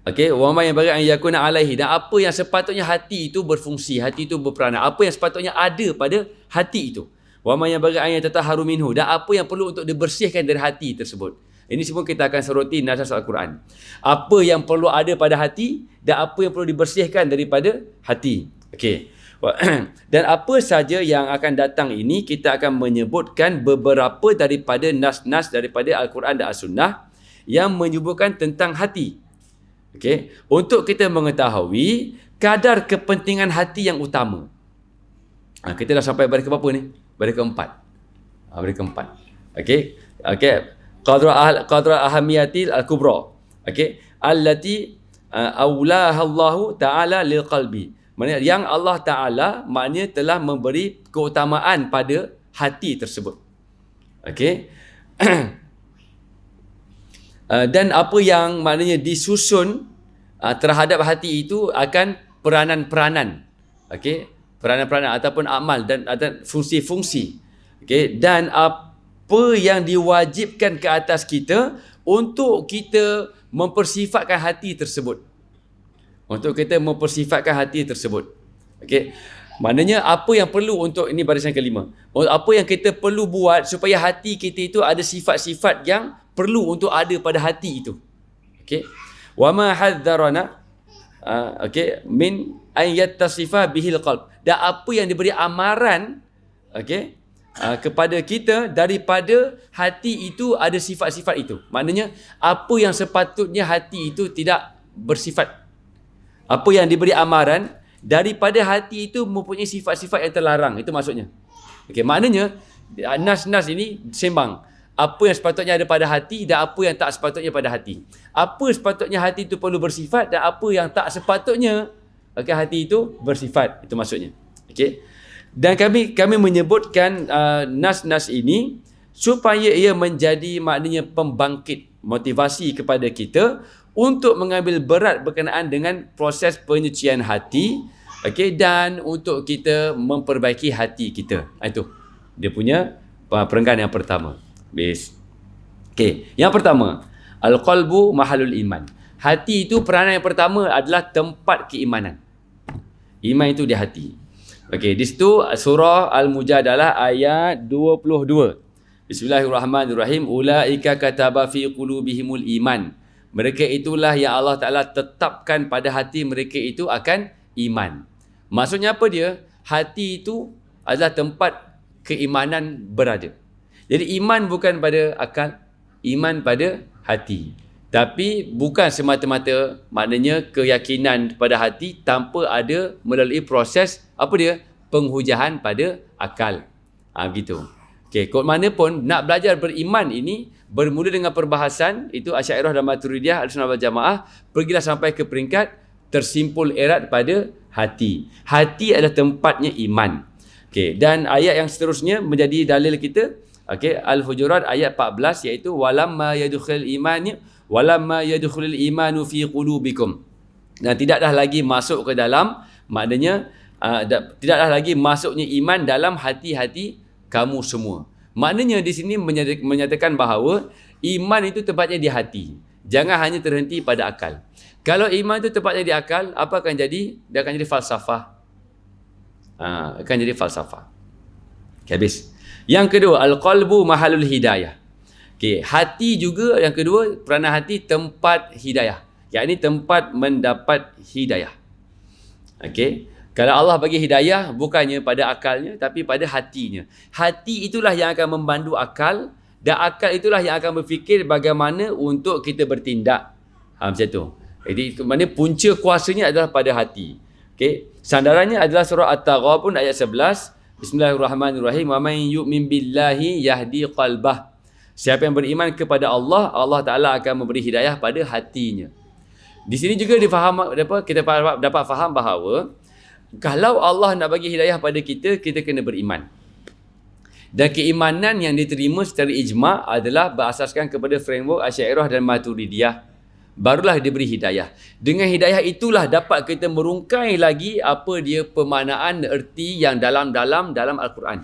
Okey, wa ma yanbaghi an yakuna alaihi, dan apa yang sepatutnya hati itu berfungsi, hati itu berperanan, apa yang sepatutnya ada pada hati itu. Wa ma yanbaghi an yatatahharu minhu, dan apa yang perlu untuk dibersihkan dari hati tersebut. Ini semua kita akan soroti nas Al-Quran. Apa yang perlu ada pada hati dan apa yang perlu dibersihkan daripada hati. Okey. Dan apa saja yang akan datang ini kita akan menyebutkan beberapa daripada nas-nas daripada Al-Quran dan As-Sunnah yang menyebutkan tentang hati. Okey, untuk kita mengetahui kadar kepentingan hati yang utama. Kita dah sampai baris ke berapa ni? Baris keempat. Baris keempat. Okey. Okey. Qadra ahamiyatil al-kubra. Okey. Allati awlaha Allah Ta'ala lil qalbi. Maknanya yang Allah Ta'ala maknanya telah memberi keutamaan pada hati tersebut. Okey. Dan apa yang maknanya disusun terhadap hati itu akan peranan-peranan. Okey, peranan-peranan ataupun amal dan fungsi-fungsi. Okey, dan apa yang diwajibkan ke atas kita untuk kita mempersifatkan hati tersebut. Untuk kita mempersifatkan hati tersebut. Okey. Maknanya apa yang perlu untuk, ini barisan kelima. Apa yang kita perlu buat supaya hati kita itu ada sifat-sifat yang perlu untuk ada pada hati itu. Okey. Wa ma hadzarana okey min an yattasifa bihil qalb. Dan apa yang diberi amaran okey kepada kita daripada hati itu ada sifat-sifat itu. Maknanya apa yang sepatutnya hati itu tidak bersifat. Apa yang diberi amaran daripada hati itu mempunyai sifat-sifat yang terlarang. Itu maksudnya. Okey, maknanya nas-nas ini sembang. Apa yang sepatutnya ada pada hati dan apa yang tak sepatutnya pada hati. Apa sepatutnya hati itu perlu bersifat dan apa yang tak sepatutnya hati itu bersifat. Itu maksudnya. Okey. Dan kami menyebutkan nas-nas ini supaya ia menjadi maknanya pembangkit motivasi kepada kita untuk mengambil berat berkenaan dengan proses penyucian hati, okey, dan untuk kita memperbaiki hati kita. Itu dia punya perenggan yang pertama. Okey, yang pertama, al-qalbu mahalul iman. Hati itu peranan yang pertama adalah tempat keimanan. Iman itu di hati. Okey, di situ surah Al-Mujadalah ayat 22. Bismillahirrahmanirrahim. Ulaika kataba fi qulubihimul iman. Mereka itulah yang Allah Ta'ala tetapkan pada hati mereka itu akan iman. Maksudnya apa dia? Hati itu adalah tempat keimanan berada. Jadi iman bukan pada akal, iman pada hati. Tapi bukan semata-mata maknanya keyakinan pada hati tanpa ada melalui proses apa dia? Penghujahan pada akal. Begitu. Okey, kod mana pun nak belajar beriman ini bermula dengan perbahasan itu Asy'ariyah dan Maturidiyah Ahlussunnah wal Jamaah, pergilah sampai ke peringkat tersimpul erat pada hati. Hati adalah tempatnya iman. Okey, dan ayat yang seterusnya menjadi dalil kita. Okey, Al-Hujurat ayat 14 iaitu walamma yadkhulul imanu fi qulubikum. Dan tidaklah lagi masuk ke dalam, maknanya tidaklah lagi masuknya iman dalam hati-hati kamu semua. Maknanya di sini menyatakan bahawa iman itu tempatnya di hati. Jangan hanya terhenti pada akal. Kalau iman itu tempatnya di akal, apa akan jadi? Dia akan jadi falsafah. Akan jadi falsafah. Okay, habis. Yang kedua, al-qalbu mahalul hidayah. Okay, hati juga yang kedua, peranan hati tempat hidayah. Yakni tempat mendapat hidayah. Okey. Kalau Allah bagi hidayah bukannya pada akalnya tapi pada hatinya. Hati itulah yang akan membantu akal dan akal itulah yang akan berfikir bagaimana untuk kita bertindak. Macam tu. Jadi maknanya punca kuasanya adalah pada hati. Okey. Sandarannya adalah surah At-Taghabun ayat 11. Bismillahirrahmanirrahim. Wa man yu'min billahi yahdi qalbah. Siapa yang beriman kepada Allah, Allah Taala akan memberi hidayah pada hatinya. Di sini juga kita dapat faham bahawa kalau Allah nak bagi hidayah pada kita, kita kena beriman. Dan keimanan yang diterima secara ijma' adalah berasaskan kepada framework Asy'ariyah dan Maturidiyah. Barulah diberi hidayah. Dengan hidayah itulah dapat kita merungkai lagi apa dia pemaknaan erti yang dalam-dalam dalam Al-Quran.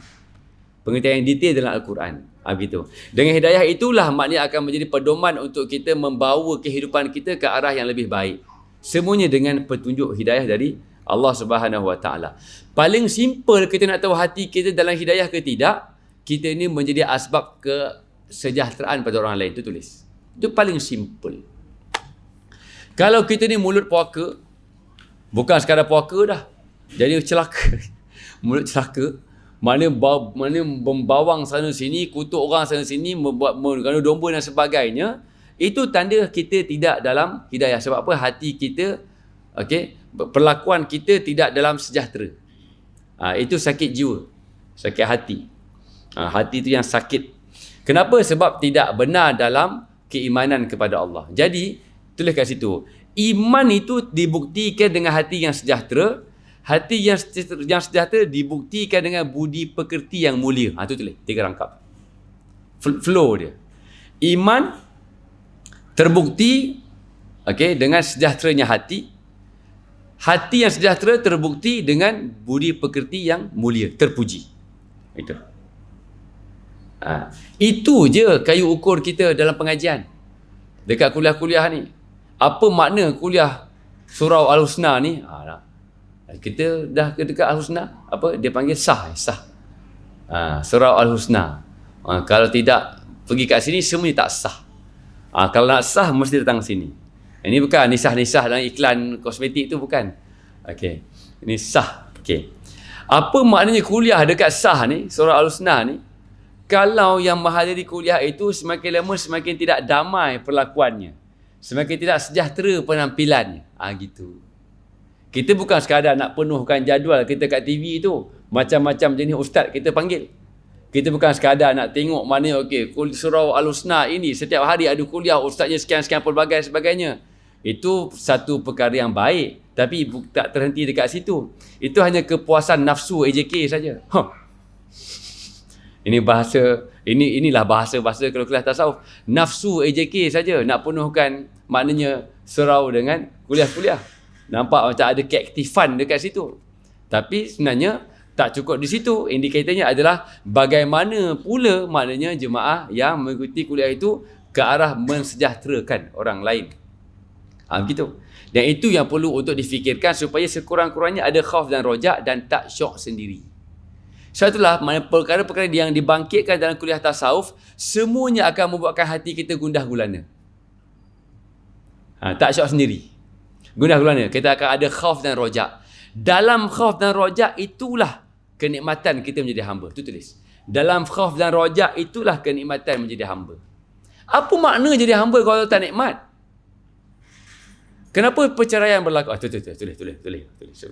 Pengertian yang detail dalam Al-Quran. Begitu. Dengan hidayah itulah maknanya akan menjadi pedoman untuk kita membawa kehidupan kita ke arah yang lebih baik. Semuanya dengan petunjuk hidayah dari Allah Subhanahu Wa Taala. Paling simple kita nak tahu hati kita dalam hidayah ke tidak, kita ini menjadi asbab kesejahteraan pada orang lain. Itu tulis. Itu paling simple. Kalau kita ni mulut puaka, bukan sekadar puaka dah, jadi celaka. Mulut celaka, mana membawang sana sini, kutuk orang sana sini, mengadu domba dan sebagainya, itu tanda kita tidak dalam hidayah. Sebab apa? Hati kita, okey, perlakuan kita tidak dalam sejahtera. Itu sakit jiwa, sakit hati. Hati itu yang sakit. Kenapa? Sebab tidak benar dalam keimanan kepada Allah. Jadi tulis kat situ, iman itu dibuktikan dengan hati yang sejahtera Hati yang sejahtera dibuktikan dengan budi pekerti yang mulia. Itu tulis, 3 rangkap. Flow dia. Iman terbukti dengan sejahteranya hati. Hati yang sejahtera terbukti dengan budi pekerti yang mulia, terpuji. Itu. Itu je kayu ukur kita dalam pengajian. Dekat kuliah-kuliah ni. Apa makna kuliah surau Al-Husna ni? Kita dah dekat Al-Husna, dia panggil sah. Surau Al-Husna. Kalau tidak pergi kat sini, semuanya tak sah. Kalau nak sah, mesti datang sini. Ini bukan nisah-nisah dalam iklan kosmetik tu, bukan. Okey. Ini sah. Okey. Apa maknanya kuliah dekat sah ni, surah Al-Husna ni? Kalau yang menghadiri kuliah itu semakin lama semakin tidak damai perlakuannya. Semakin tidak sejahtera penampilannya. Gitu. Kita bukan sekadar nak penuhkan jadual kita kat TV tu. Macam-macam jenis ustaz kita panggil. Kita bukan sekadar nak tengok mana, surau Al-Husna ini setiap hari ada kuliah, ustaznya sekian-sekian pelbagai sebagainya. Itu satu perkara yang baik, tapi tak terhenti dekat situ. Itu hanya kepuasan nafsu AJK saja. Inilah bahasa kalau kuliah tasawuf. Nafsu AJK saja nak penuhkan maknanya surau dengan kuliah-kuliah. Nampak macam ada keaktifan dekat situ. Tapi sebenarnya tak cukup di situ. Indikatornya adalah bagaimana pula maknanya jemaah yang mengikuti kuliah itu ke arah mensejahterakan orang lain. Begitu. Dan itu yang perlu untuk difikirkan supaya sekurang-kurangnya ada khauf dan rojak dan tak syok sendiri. Sebab itulah perkara-perkara yang dibangkitkan dalam kuliah tasawuf semuanya akan membuatkan hati kita gundah gulana. Tak syok sendiri. Gundah gulana. Kita akan ada khauf dan rojak. Dalam khauf dan rojak itulah kenikmatan kita menjadi hamba. Itu tulis. Dalam khauf dan rojak itulah kenikmatan menjadi hamba. Apa makna jadi hamba kalau tak nikmat? Kenapa perceraian berlaku? Tulis.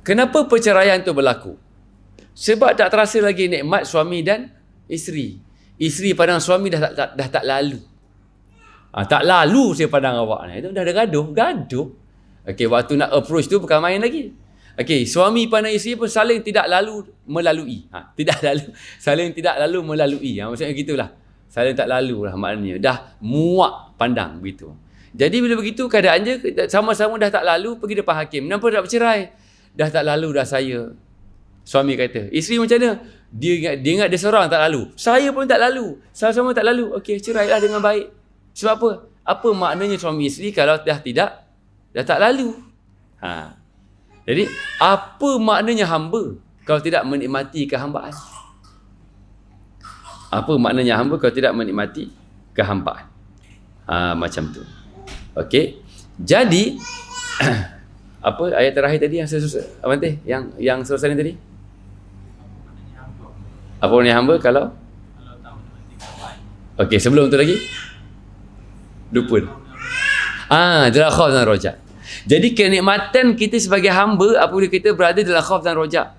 Kenapa perceraian itu berlaku? Sebab tak terasa lagi nikmat suami dan isteri. Isteri pandang suami dah tak lalu. Tak lalu saya pandang awak ni. Itu dah ada gaduh. Waktu nak approach tu bukan main lagi. Suami pandang isteri pun saling tidak lalu melalui. Saling tidak lalu melalui. Maksudnya gitulah. Saling tak lalu lah maknanya. Dah muak pandang begitu. Jadi bila begitu keadaannya sama-sama dah tak lalu pergi depan hakim. Kenapa nak bercerai? Dah tak lalu dah saya. Suami kata. Isteri macam mana? Dia ingat dia seorang tak lalu. Saya pun tak lalu. Sama-sama tak lalu. Cerailah dengan baik. Sebab apa? Apa maknanya suami isteri kalau dah tak lalu? Jadi apa maknanya hamba kalau tidak menikmati kehambaan? Apa maknanya hamba kalau tidak menikmati kehambaan? Macam tu. Jadi apa ayat terakhir tadi yang selesai tadi? Apa maknanya hamba kalau sebelum tu lagi? Lupa. Dalam khauf dan rojak. Jadi kenikmatan kita sebagai hamba apabila kita berada dalam khauf dan rojak.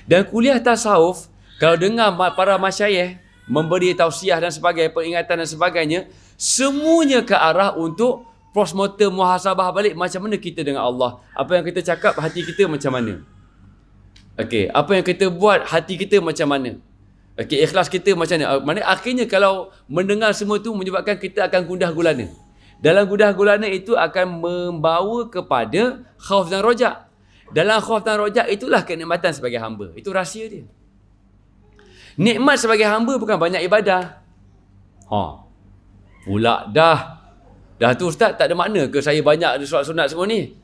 Dan kuliah tasawuf, kalau dengar para masyayikh memberi tausiah dan sebagainya, peringatan dan sebagainya, semuanya ke arah untuk postmortem muhasabah balik macam mana kita dengan Allah. Apa yang kita cakap, hati kita macam mana. Apa yang kita buat, hati kita macam mana. Ikhlas kita macam mana. Mana akhirnya kalau mendengar semua tu menyebabkan kita akan gundah gulana. Dalam gundah gulana itu akan membawa kepada khauf dan rojak. Dalam khauf dan rojak itulah kenikmatan sebagai hamba. Itu rahsia dia. Nikmat sebagai hamba bukan banyak ibadah. Pula dah tu ustaz, tak ada makna ke saya banyak ada solat sunat semua ni?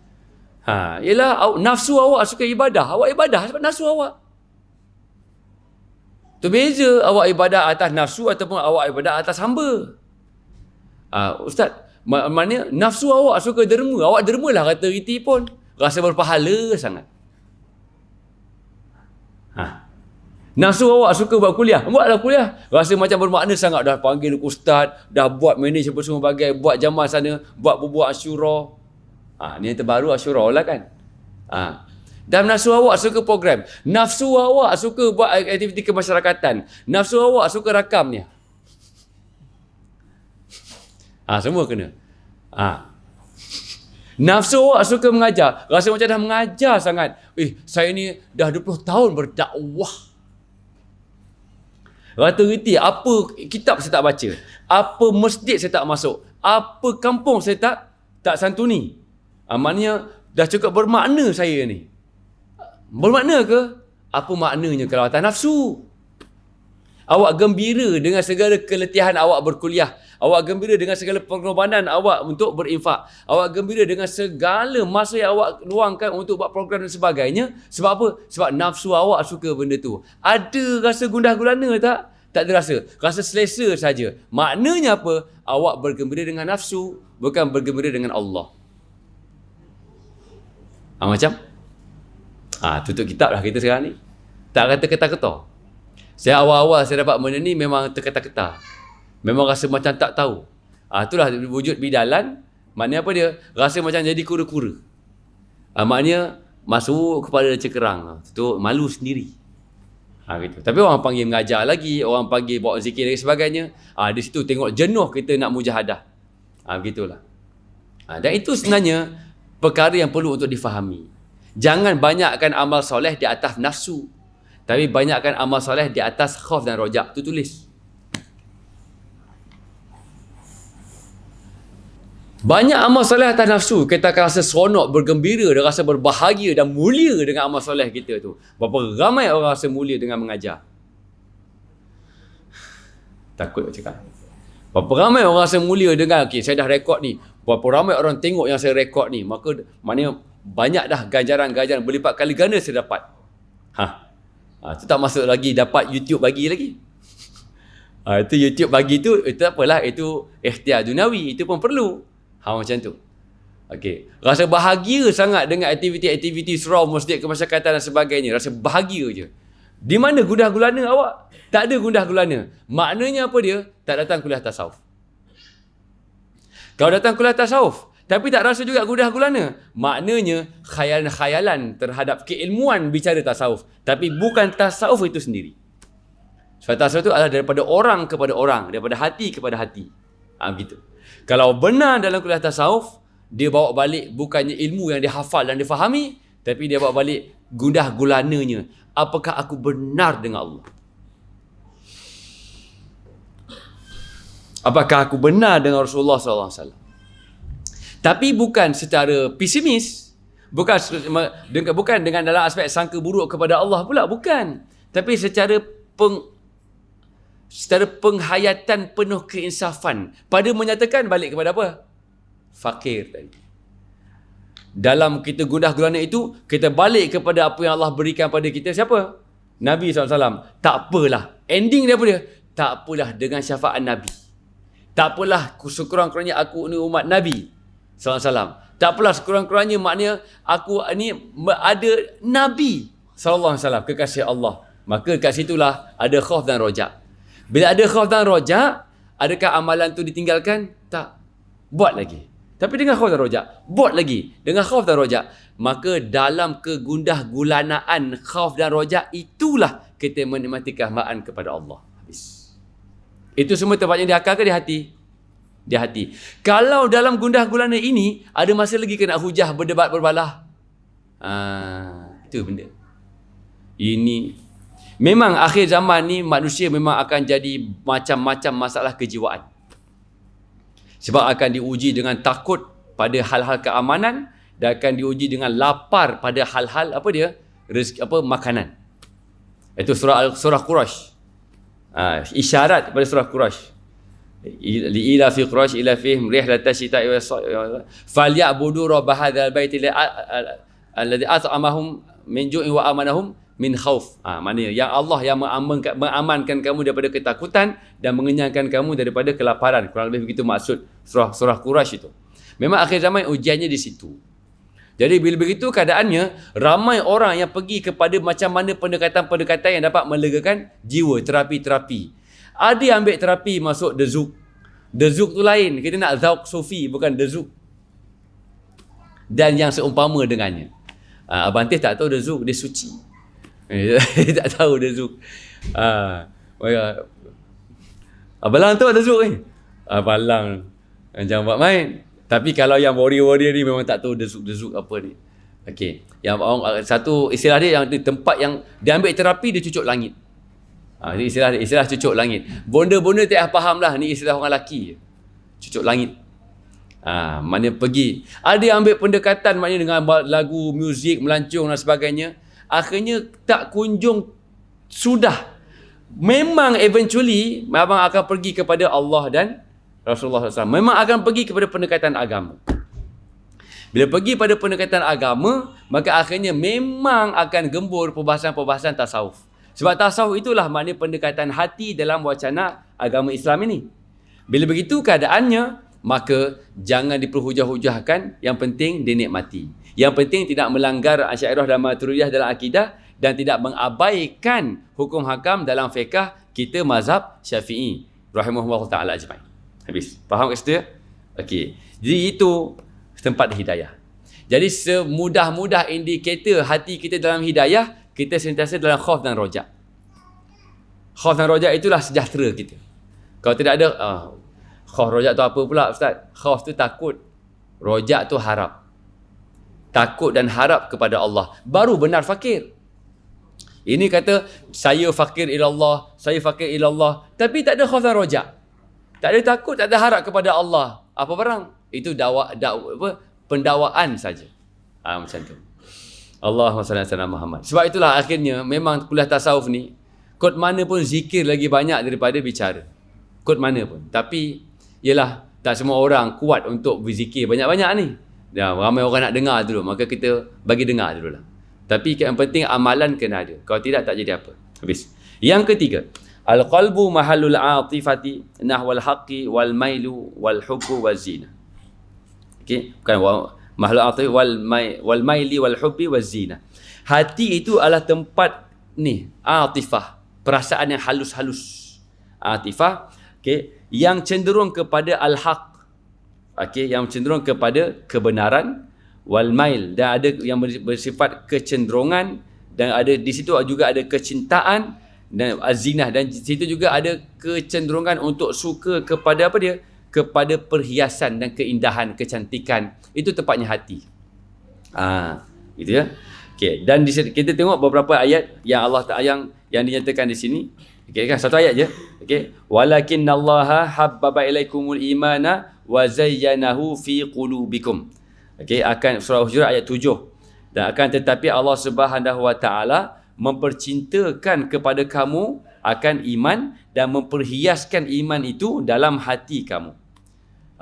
Yelah, nafsu awak suka ibadah. Awak ibadah sebab nafsu awak. Tu beza awak ibadah atas nafsu ataupun awak ibadah atas hamba. Ustaz, maknanya nafsu awak suka derma. Awak dermalah kata riti pun. Rasa berpahala sangat. Nafsu awak suka buat kuliah. Buatlah kuliah. Rasa macam bermakna sangat. Dah panggil ustaz, dah buat manage apa semua bagai, buat jamal sana, buat bubuh Asyura. Ni yang terbaru Asyura lah kan. Dan nafsu awak suka program. Nafsu awak suka buat aktiviti kemasyarakatan. Nafsu awak suka rakam ni. Semua kena. Nafsu awak suka mengajar. Rasa macam dah mengajar sangat. Saya ni dah 20 tahun berdakwah. Rata-rata apa kitab saya tak baca. Apa masjid saya tak masuk. Apa kampung saya tak santuni. Maknanya dah cukup bermakna saya ni. Bermakna ke? Apa maknanya kalau atas nafsu? Awak gembira dengan segala keletihan awak berkuliah. Awak gembira dengan segala pengorbanan awak untuk berinfak. Awak gembira dengan segala masa yang awak luangkan untuk buat program dan sebagainya. Sebab apa? Sebab nafsu awak suka benda tu. Ada rasa gundah gulana tak? Tak ada rasa. Rasa selesa saja. Maknanya apa? Awak bergembira dengan nafsu, bukan bergembira dengan Allah. Macam? Tutup kitab lah kita sekarang ni. Tak kata keta-keta. Saya awal-awal saya dapat benda ni memang terketa-keta. Memang rasa macam tak tahu. Itulah wujud bidalan. Maknanya apa dia? Rasa macam jadi kura-kura. Maknanya masuk kepada cekerang. Itu malu sendiri. Gitu. Tapi orang panggil mengajar lagi, orang panggil bawa zikir dan sebagainya. Di situ tengok jenuh kita nak mujahadah. Begitulah. Dan itu sebenarnya perkara yang perlu untuk difahami. Jangan banyakkan amal soleh di atas nafsu. Tapi banyakkan amal soleh di atas khauf dan rojak. Itu tulis. Banyak amal soleh atas nafsu, kita akan rasa seronok, bergembira, dan rasa berbahagia dan mulia dengan amal soleh kita tu. Berapa ramai orang rasa mulia dengan mengajar? Takut nak cakap. Berapa ramai orang rasa mulia dengan, saya dah rekod ni. Berapa ramai orang tengok yang saya rekod ni. Maka maknanya banyak dah ganjaran-ganjaran berlipat kali ganda saya dapat. Itu tak masuk lagi dapat YouTube bagi lagi. Itu YouTube bagi tu, itu apalah, itu ikhtiar dunawi, itu pun perlu. Macam tu. Okey. Rasa bahagia sangat dengan aktiviti-aktiviti surau, masjid, kemasyarakatan dan sebagainya. Rasa bahagia je. Di mana gundah gulana awak? Tak ada gundah gulana. Maknanya apa dia? Tak datang kuliah tasawuf. Kalau datang kuliah tasawuf, tapi tak rasa juga gundah gulana, maknanya khayalan-khayalan terhadap keilmuan bicara tasawuf. Tapi bukan tasawuf itu sendiri. Sebab tasawuf itu adalah daripada orang kepada orang, daripada hati kepada hati. Begitu. Kalau benar dalam kuliah tasawuf, dia bawa balik bukannya ilmu yang dia hafal dan dia fahami, tapi dia bawa balik gundah gulananya. Apakah aku benar dengan Allah? Apakah aku benar dengan Rasulullah SAW? Tapi bukan secara pesimis, bukan dengan dalam aspek sangka buruk kepada Allah pula, bukan. Tapi secara penghayatan penuh keinsafan. Pada menyatakan balik kepada apa? Fakir tadi. Dalam kita gundah gulana itu, kita balik kepada apa yang Allah berikan pada kita. Siapa? Nabi SAW. Tak apalah. Ending dia apa dia? Tak apalah dengan syafaat Nabi. Tak apalah sekurang-kurangnya aku ni umat Nabi SAW. Tak apalah sekurang-kurangnya maknanya aku ni ada Nabi SAW, kekasih Allah. Maka kat situlah ada khauf dan rojak. Bila ada khauf dan rojak, adakah amalan tu ditinggalkan? Tak. Buat lagi. Tapi dengan khauf dan rojak. Buat lagi. Dengan khauf dan rojak. Maka dalam kegundah gulanaan khauf dan rojak, itulah kita menikmati kehambaan kepada Allah. Habis. Itu semua tempatnya di akal ke di hati? Di hati. Kalau dalam gundah gulana ini, ada masa lagi ke nak hujah, berdebat, berbalah? Itu benda. Ini memang akhir zaman ni manusia memang akan jadi macam-macam masalah kejiwaan. Sebab akan diuji dengan takut pada hal-hal keamanan dan akan diuji dengan lapar pada hal-hal apa dia? Rezeki, makanan. Itu surah Quraisy. Isyarat pada surah Quraisy. Ila fi Quraisy ila fihim rihlata syita'i wa falyabudu rabb hadzal baiti alladhi at'amahum min ju'in wa amanahum min khauf. Maknanya yang Allah yang mengamankan kamu daripada ketakutan dan mengenyangkan kamu daripada kelaparan. Kurang lebih begitu maksud surah Quraisy itu. Memang akhir zaman ujiannya di situ. Jadi bila begitu keadaannya, ramai orang yang pergi kepada macam mana pendekatan-pendekatan yang dapat melegakan jiwa, terapi-terapi. Ada yang ambil terapi masuk dezuk. Dezuk tu lain. Kita nak zauk sufi, bukan dezuk. Dan yang seumpama dengannya. Abang Tis tak tahu dezuk, dia suci. Tak tahu dezuk. Abalang tu dezuk ni. Abalang. Jangan buat main. Tapi kalau yang warrior-warrior ni memang tak tahu desuk-desuk apa ni. Okey. Yang orang satu istilah dia yang di tempat yang dia ambil terapi dia cucuk langit. Ini istilah cucuk langit. Bonda-bonda tak faham lah ni istilah orang lelaki. Cucuk langit. Mana pergi. Ada yang ambil pendekatan maknanya dengan lagu, muzik, melancong dan sebagainya. Akhirnya tak kunjung sudah. Memang eventually memang akan pergi kepada Allah dan Rasulullah SAW. Memang akan pergi kepada pendekatan agama. Bila pergi pada pendekatan agama, maka akhirnya memang akan gembur perbahasan-perbahasan tasawuf. Sebab tasawuf itulah makna pendekatan hati dalam wacana agama Islam ini. Bila begitu keadaannya, maka jangan diperhujah-hujahkan, yang penting dinikmati. Yang penting tidak melanggar Asy'ariyah dan Maturidiyah dalam akidah dan tidak mengabaikan hukum hakam dalam fiqh kita mazhab Syafi'i rahimahullah taala ajmain. Habis. Faham kat situ ya? Okey. Jadi itu tempat hidayah. Jadi semudah-mudah indikator hati kita dalam hidayah, kita sentiasa dalam khauf dan rojak. Khauf dan rojak itulah sejahtera kita. Kalau tidak ada khauf rojak tu apa pula Ustaz? Khauf tu takut, rojak tu harap. Takut dan harap kepada Allah. Baru benar fakir. Ini kata saya fakir ilallah, saya fakir ilallah, tapi tak ada khauf dan rojak. Tak ada takut, tak ada harap kepada Allah. Apa barang? Itu pendakwaan saja. Macam tu. Allahumma salli ala Muhammad. Sebab itulah akhirnya memang kuliah tasawuf ni kod mana pun zikir lagi banyak daripada bicara. Kod mana pun. Tapi yalah tak semua orang kuat untuk berzikir banyak-banyak ni. Ramai orang nak dengar dulu, maka kita bagi dengar dululah. Tapi yang penting amalan kena ada. Kalau tidak tak jadi apa. Habis. Yang ketiga, al-qalbu mahallul atifati nahwal haqqi wal mailu wal hubbu waz zina. Okey, bukan mahallul atifati wal maili wal hubbi waz zina. Hati itu adalah tempat ni, atifah, perasaan yang halus-halus. Atifah, okey, yang cenderung kepada al-haq. Okey, yang cenderung kepada kebenaran, wal mail, dan ada yang bersifat kecenderungan, dan ada di situ juga ada kecintaan dan azinah, dan di situ juga ada kecenderungan untuk suka kepada apa dia? Kepada perhiasan dan keindahan, kecantikan. Itu tempatnya hati. Gitu ya. Okey, dan kita tengok beberapa ayat yang Allah Taala yang dinyatakan di sini. Okey kan, satu ayat je. Okey, walakinnallaha habbaba ilaikumul imana wa zayyanahu fi qulubikum. Okey, akan surah Hujurat ayat 7. Dan akan tetapi Allah Subhanahu wa taala mempercintakan kepada kamu akan iman dan memperhiaskan iman itu dalam hati kamu.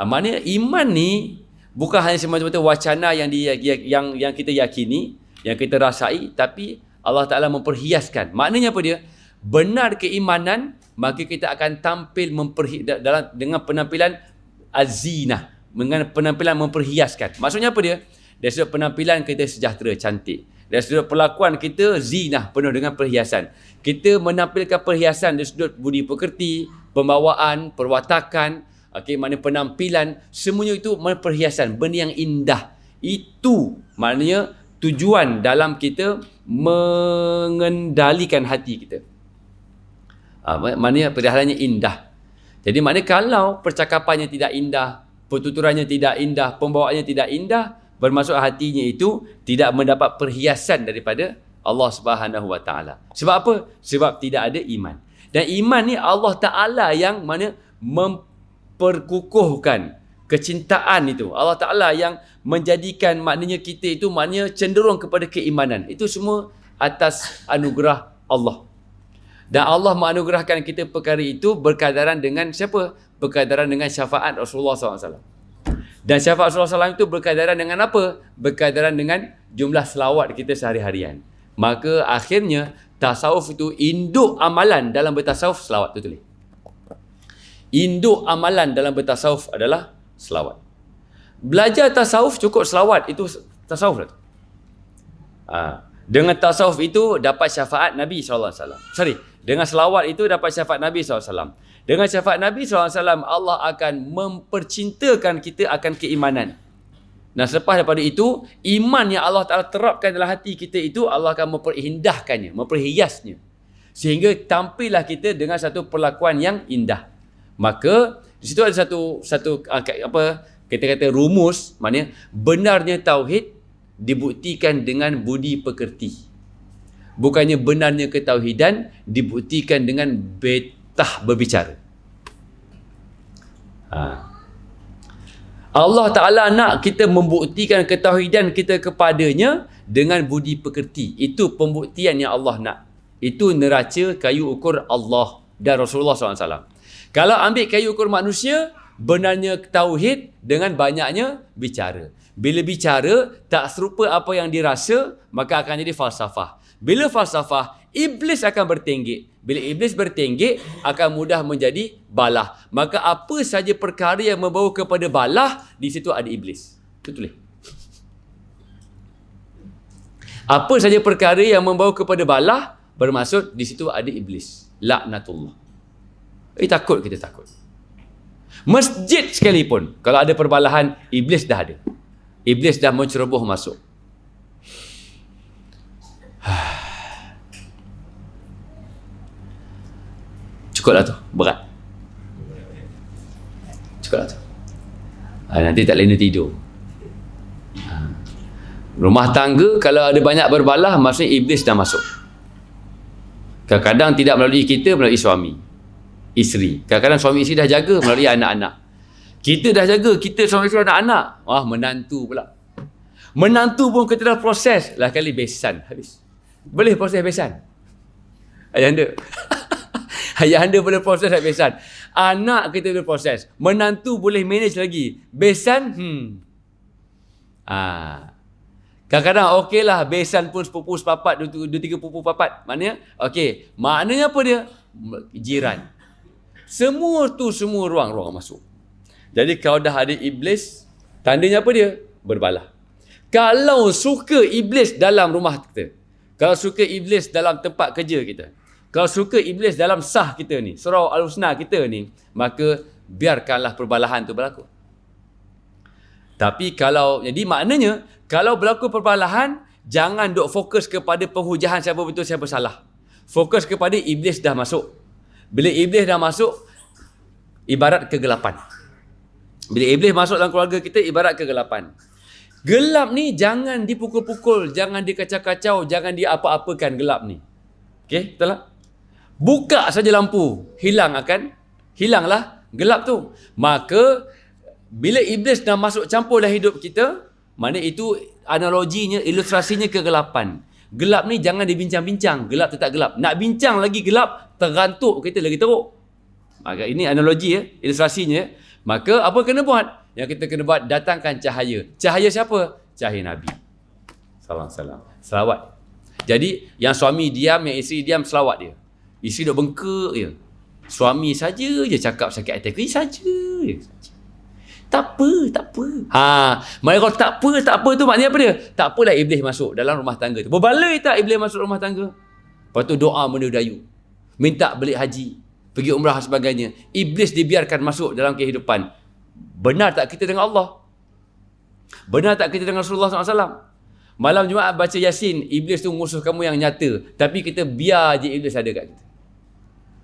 Maknanya iman ni bukan hanya semata-mata wacana yang kita yakini, yang kita rasai, tapi Allah Taala memperhiaskan. Maknanya apa dia? Benar keimanan, maka kita akan tampil dengan penampilan azinah, dengan penampilan memperhiaskan. Maksudnya apa dia? Dari sudut penampilan kita sejahtera, cantik. Dari sudut perlakuan kita zinah, penuh dengan perhiasan. Kita menampilkan perhiasan dari sudut budi pekerti, pembawaan, perwatakan, mana penampilan, semuanya itu perhiasan, benda yang indah. Itu maknanya tujuan dalam kita mengendalikan hati kita. Maknanya perhiasannya indah. Jadi maknanya kalau percakapannya tidak indah, pertuturannya tidak indah, pembawaannya tidak indah, bermaksud hatinya itu tidak mendapat perhiasan daripada Allah Subhanahu wa taala. Sebab apa? Sebab tidak ada iman. Dan iman ni Allah Taala yang mana memperkukuhkan kecintaan itu. Allah Taala yang menjadikan maknanya kita itu maknanya cenderung kepada keimanan. Itu semua atas anugerah Allah. Dan Allah menganugerahkan kita perkara itu berkadaran dengan siapa? Berkadaran dengan syafaat Rasulullah SAW. Dan syafaat Rasulullah SAW itu berkadaran dengan apa? Berkadaran dengan jumlah selawat kita sehari-harian. Maka akhirnya tasawuf itu, induk amalan dalam bertasawuf selawat tu tulis. Induk amalan dalam bertasawuf adalah selawat. Belajar tasawuf cukup selawat, itu tasawuf lah tu. Dengan tasawuf itu dapat syafaat Nabi SAW. Dengan selawat itu dapat syafaat Nabi SAW. Dengan syafaat Nabi SAW, Allah akan mempercintakan kita akan keimanan. Dan selepas daripada itu, iman yang Allah Ta'ala terapkan dalam hati kita itu, Allah akan memperindahkannya, memperhiasnya. Sehingga tampillah kita dengan satu perlakuan yang indah. Maka, di situ ada satu Kita kata rumus, maknanya benarnya tauhid dibuktikan dengan budi pekerti. Bukannya benarnya ketauhidan dibuktikan dengan betah berbicara. Allah Ta'ala nak kita membuktikan ketauhidan kita kepadanya dengan budi pekerti. Itu pembuktian yang Allah nak. Itu neraca kayu ukur Allah dan Rasulullah SAW. Kalau ambil kayu ukur manusia, benarnya tauhid dengan banyaknya bicara. Bila bicara tak serupa apa yang dirasa, maka akan jadi falsafah. Bila falsafah, iblis akan bertenggek. Bila iblis bertenggek, akan mudah menjadi balah. Maka apa saja perkara yang membawa kepada balah, di situ ada iblis. Itu tulis. Apa saja perkara yang membawa kepada balah, bermaksud di situ ada iblis. Laknatullah. Takut, kita takut. Masjid sekalipun, kalau ada perbalahan, iblis dah ada. Iblis dah menceroboh masuk. Cukuplah tu, berat. Cukuplah tu. Nanti tak lena tidur. Rumah tangga kalau ada banyak berbalah, maksudnya iblis dah masuk. Kadang-kadang tidak melalui kita, melalui suami, isteri. Kadang-kadang suami isteri dah jaga melalui anak-anak. Kita dah jaga, kita suami isteri anak-anak. Menantu pula. Menantu pun kita dah proses. Lah kali besan habis. Boleh proses besan? Ayah anda. Ayah anda boleh proses besan. Anak kita boleh proses. Menantu boleh manage lagi. Besan, kadang-kadang okey lah, besan pun sepupu sepapat, dua tiga pupu papat. Maknanya, okey. Maknanya apa dia? Jiran. Semua ruang masuk. Jadi kalau dah ada iblis, tandanya apa dia? Berbalah. Kalau suka iblis dalam rumah kita, kalau suka iblis dalam tempat kerja kita, kalau suka iblis dalam sah kita ni, surau al-husna kita ni, maka biarkanlah perbalahan tu berlaku. Tapi jadi maknanya, kalau berlaku perbalahan, jangan duk fokus kepada penghujahan siapa betul siapa salah. Fokus kepada iblis dah masuk. Bila iblis dah masuk, ibarat kegelapan. Bila iblis masuk dalam keluarga kita, ibarat kegelapan. Gelap ni jangan dipukul-pukul, jangan dikacau-kacau, jangan diapa-apakan gelap ni. Okey, betul tak? Buka saja lampu, hilanglah gelap tu. Maka bila iblis dah masuk campur dalam hidup kita, mana itu analoginya, ilustrasinya kegelapan. Gelap ni jangan dibincang-bincang, gelap tetap gelap. Nak bincang lagi gelap, terantuk kita lagi teruk. Maka ini analogi ilustrasinya. Maka apa kena buat? Yang kita kena buat, datangkan cahaya. Cahaya siapa? Cahaya Nabi. Salam. Selawat. Jadi yang suami diam, yang isteri diam, selawat dia. Isteri duk bengkak je. Suami saja je cakap sakit hati aku, saja je. Tak apa. Maka kalau tak apa tu maknanya apa dia? Tak apalah iblis masuk dalam rumah tangga tu. Berbaloi tak iblis masuk rumah tangga? Lepas tu doa mendayu. Minta balik haji, pergi umrah dan sebagainya. Iblis dibiarkan masuk dalam kehidupan. Benar tak kita dengan Allah? Benar tak kita dengan Rasulullah SAW? Malam Jumaat baca Yasin, iblis tu musuh kamu yang nyata. Tapi kita biar je iblis ada kat kita.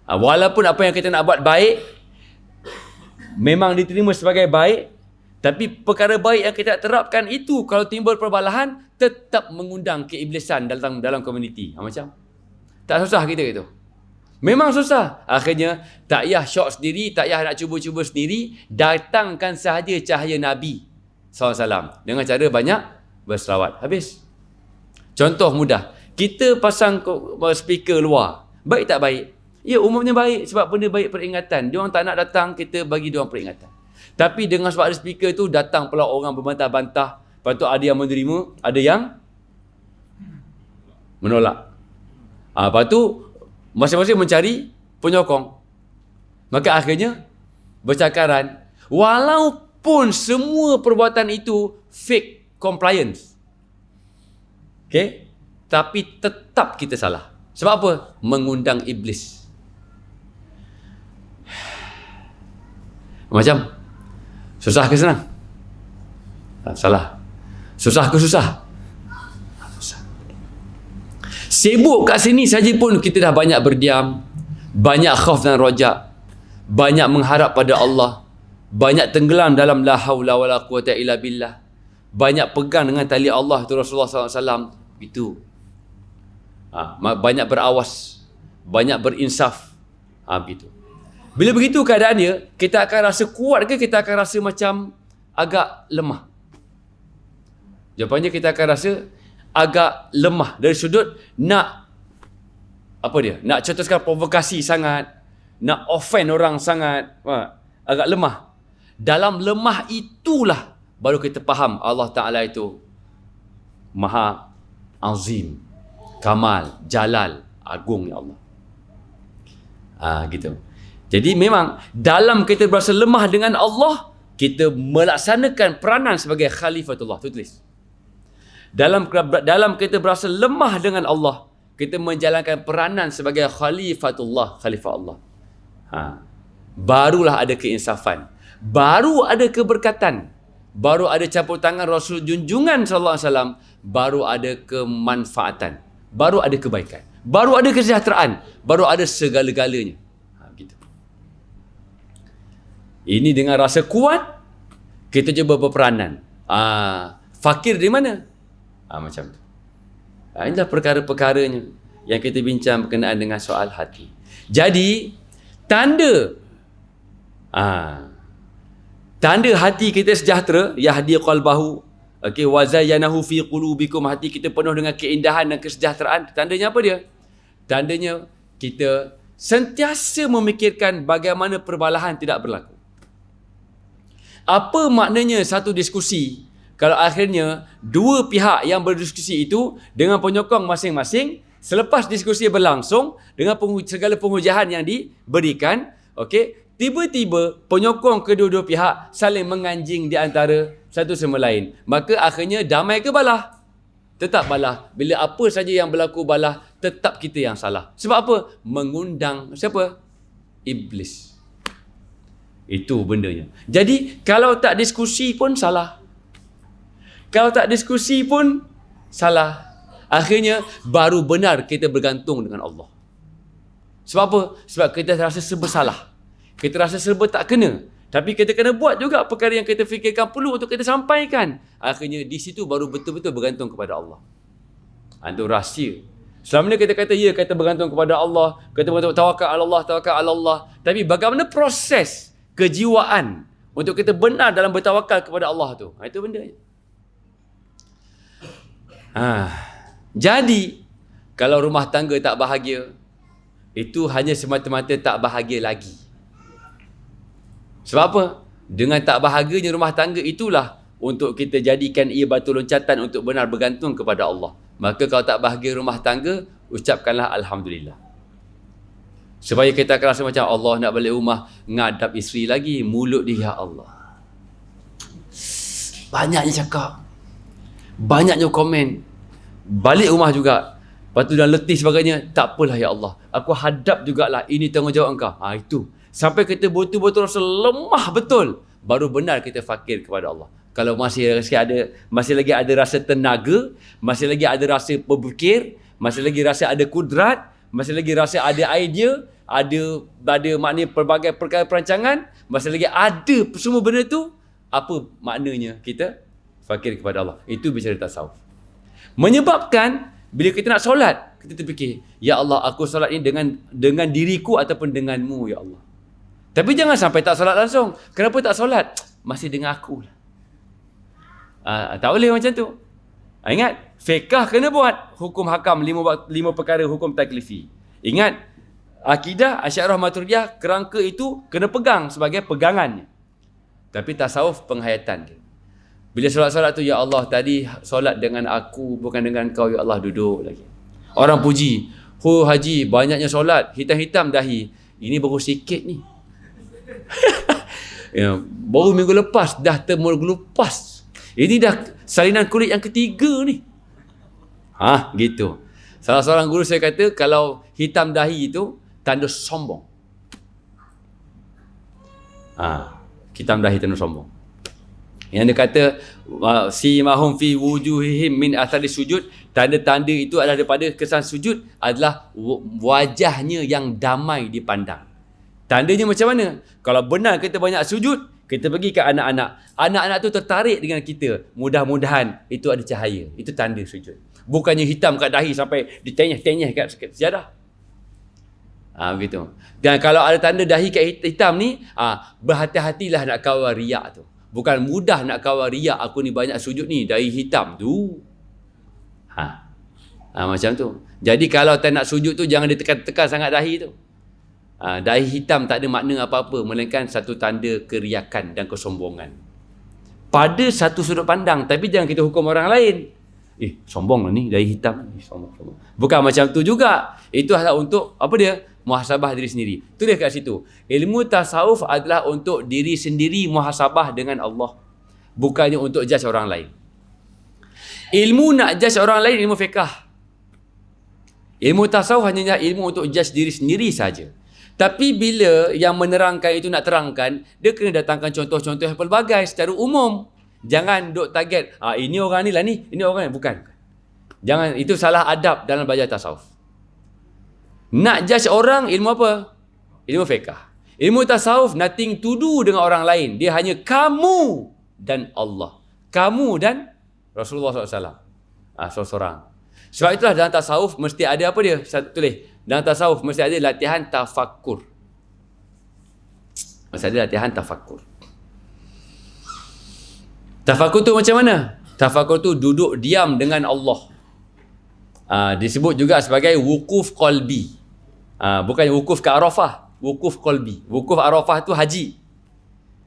Walaupun apa yang kita nak buat baik, memang diterima sebagai baik, tapi perkara baik yang kita terapkan itu, kalau timbul perbalahan, tetap mengundang keiblisan dalam komuniti. Macam tak susah kita itu. Memang susah. Akhirnya tak payah syok sendiri, tak payah nak cuba-cuba sendiri, datangkan sahaja cahaya Nabi SAW dengan cara banyak berselawat. Habis. Contoh mudah, kita pasang speaker luar, baik tak baik? Ya, umumnya baik, sebab benda baik peringatan. Diorang tak nak datang, kita bagi diorang peringatan. Tapi dengan sebab ada speaker tu, datang pula orang berbantah-bantah. Lepas tu ada yang menerima, ada yang menolak. Lepas tu masing-masing mencari penyokong. Maka akhirnya bercakaran. Walaupun semua perbuatan itu fake compliance. Okay? Tapi tetap kita salah. Sebab apa? Mengundang iblis. Macam susah ke senang? Salah. Susah ke susah? Sibuk kat sini saja pun kita dah banyak berdiam, banyak khauf dan rojak, banyak mengharap pada Allah, banyak tenggelam dalam la haula wala quwata illa billah, banyak pegang dengan tali Allah tu Rasulullah SAW, itu banyak berawas, banyak berinsaf, begitu. Bila begitu keadaannya, kita akan rasa kuat ke kita akan rasa macam agak lemah? Jawapannya kita akan rasa agak lemah dari sudut nak nak contohkan provokasi sangat, nak offend orang sangat, agak lemah. Dalam lemah itulah baru kita faham Allah Ta'ala itu Maha Azim, Kamal, Jalal, Agung ya Allah. Gitu. Jadi memang dalam kita berasa lemah dengan Allah, kita melaksanakan peranan sebagai Khalifatullah. Tulis. Dalam kita berasa lemah dengan Allah, kita menjalankan peranan sebagai Khalifatullah, Khalifah Allah. Barulah ada keinsafan, baru ada keberkatan, baru ada campur tangan Rasul junjungan sallallahu alaihi wasallam, baru ada kemanfaatan, baru ada kebaikan, baru ada kesejahteraan, baru ada segala-galanya. Gitu. Ini dengan rasa kuat kita cuba berperanan. Fakir di mana? Macam tu. Inilah perkara-perkaranya yang kita bincang berkenaan dengan soal hati. Jadi tanda hati kita sejahtera, yahdi qalbahu, wa zayyanahu fi qulubikum, hati kita penuh dengan keindahan dan kesejahteraan. Tandanya apa dia? Tandanya kita sentiasa memikirkan bagaimana perbalahan tidak berlaku. Apa maknanya satu diskusi kalau akhirnya dua pihak yang berdiskusi itu dengan penyokong masing-masing, selepas diskusi berlangsung dengan segala pengujahan yang diberikan, tiba-tiba penyokong kedua-dua pihak saling menganjing di antara satu sama lain. Maka akhirnya damai ke balah? Tetap balah. Bila apa saja yang berlaku balah, tetap kita yang salah. Sebab apa? Mengundang siapa? Iblis. Itu bendanya. Jadi kalau tak diskusi pun salah. Kalau tak diskusi pun salah. Akhirnya baru benar kita bergantung dengan Allah. Sebab apa? Sebab kita rasa serba salah. Kita rasa serba tak kena. Tapi kita kena buat juga perkara yang kita fikirkan perlu untuk kita sampaikan. Akhirnya di situ baru betul-betul bergantung kepada Allah. Itu rahsia. Selama ni kita kata ya, kita bergantung kepada Allah, kita bergantung tawakal ala Allah. Tapi bagaimana proses kejiwaan untuk kita benar dalam bertawakal kepada Allah tu? Itu benda. Jadi kalau rumah tangga tak bahagia, itu hanya semata-mata tak bahagia lagi. Sebab apa? Dengan tak bahagianya rumah tangga itulah untuk kita jadikan ia batu loncatan untuk benar bergantung kepada Allah. Maka kalau tak bahagia rumah tangga, ucapkanlah Alhamdulillah. Supaya kita akan rasa macam Allah nak balik rumah, ngadap isteri lagi, mulut dia, ya Allah, banyaknya cakap, banyaknya komen, balik rumah juga, lepas tu dah letih sebagainya, tak apalah ya Allah, aku hadap jugalah, ini tanggungjawab engkau. Itu sampai kita betul-betul rasa lemah betul, baru benar kita fakir kepada Allah. Kalau masih lagi ada rasa tenaga, masih lagi ada rasa berfikir, masih lagi rasa ada kudrat, masih lagi rasa ada idea, ada maknanya pelbagai perkara perancangan, masih lagi ada semua benda tu, apa maknanya kita fakir kepada Allah? Itu bicara tasawuf. Menyebabkan bila kita nak solat, kita terfikir, ya Allah, aku solat ini dengan diriku ataupun denganmu ya Allah. Tapi jangan sampai tak solat langsung. Kenapa tak solat? Masih dengan aku lah. Tak boleh macam tu. Ingat, fiqh kena buat hukum hakam, lima perkara hukum taklifi. Ingat, akidah Asy'ariyah Maturidiyah, kerangka itu kena pegang sebagai pegangannya. Tapi tasawuf penghayatan dia. Bila solat-solat tu, ya Allah, tadi solat dengan aku bukan dengan kau, ya Allah, duduk lagi. Orang puji, haji banyaknya solat, hitam-hitam dahi. Ini baru sikit ni. Baru minggu lepas dah tergelupas. Ini dah salinan kulit yang ketiga ni. Gitu. Salah seorang guru saya kata, kalau hitam dahi itu tanda sombong. Hitam dahi tanda sombong. Yang dia kata, simahum fi wujuhihim min athari sujud, tanda-tanda itu adalah daripada kesan sujud, adalah wajahnya yang damai dipandang. Tandanya macam mana? Kalau benar kita banyak sujud, Kita pergi ke anak-anak. Anak-anak tu tertarik dengan kita. Mudah-mudahan itu ada cahaya. Itu tanda sujud. Bukannya hitam kat dahi sampai ditenyeh-tenyeh kat sejadah. Begitu. Dan kalau ada tanda dahi kat hitam ni, berhati-hatilah nak kawal riak tu. Bukan mudah nak kawal riak, aku ni banyak sujud ni, dahi hitam tu. Macam tu. Jadi kalau tak nak sujud tu, jangan ditekan-tekan sangat dahi tu. Dahi hitam tak ada makna apa-apa, melainkan satu tanda keriakan dan kesombongan. Pada satu sudut pandang, tapi jangan kita hukum orang lain. Sombong lah ni, dahi hitam. Sombong. Bukan macam tu juga. Itu adalah untuk, apa dia? Muhasabah diri sendiri. Tulis kat situ. Ilmu tasawuf adalah untuk diri sendiri muhasabah dengan Allah. Bukannya untuk judge orang lain. Ilmu nak judge orang lain, ilmu fiqah. Ilmu tasawuf hanya ilmu untuk judge diri sendiri saja. Tapi bila yang menerangkan itu nak terangkan, dia kena datangkan contoh-contoh yang pelbagai secara umum. Jangan duk target, ini orang ni lah ni, ini orang ni. Bukan. Jangan, itu salah adab dalam belajar tasawuf. Nak judge orang, ilmu apa? Ilmu fiqah. Ilmu tasawuf, nothing to do dengan orang lain. Dia hanya kamu dan Allah. Kamu dan Rasulullah SAW. Seorang-seorang. Sebab itulah dalam tasawuf mesti ada apa dia? Tulis. Dalam tasawuf mesti ada latihan tafakkur. Mesti ada latihan tafakkur. Tafakkur tu macam mana? Tafakkur tu duduk diam dengan Allah. Disebut juga sebagai wukuf qalbi. Bukan wukuf ke Arafah. Wukuf qalbi. Wukuf Arafah tu haji.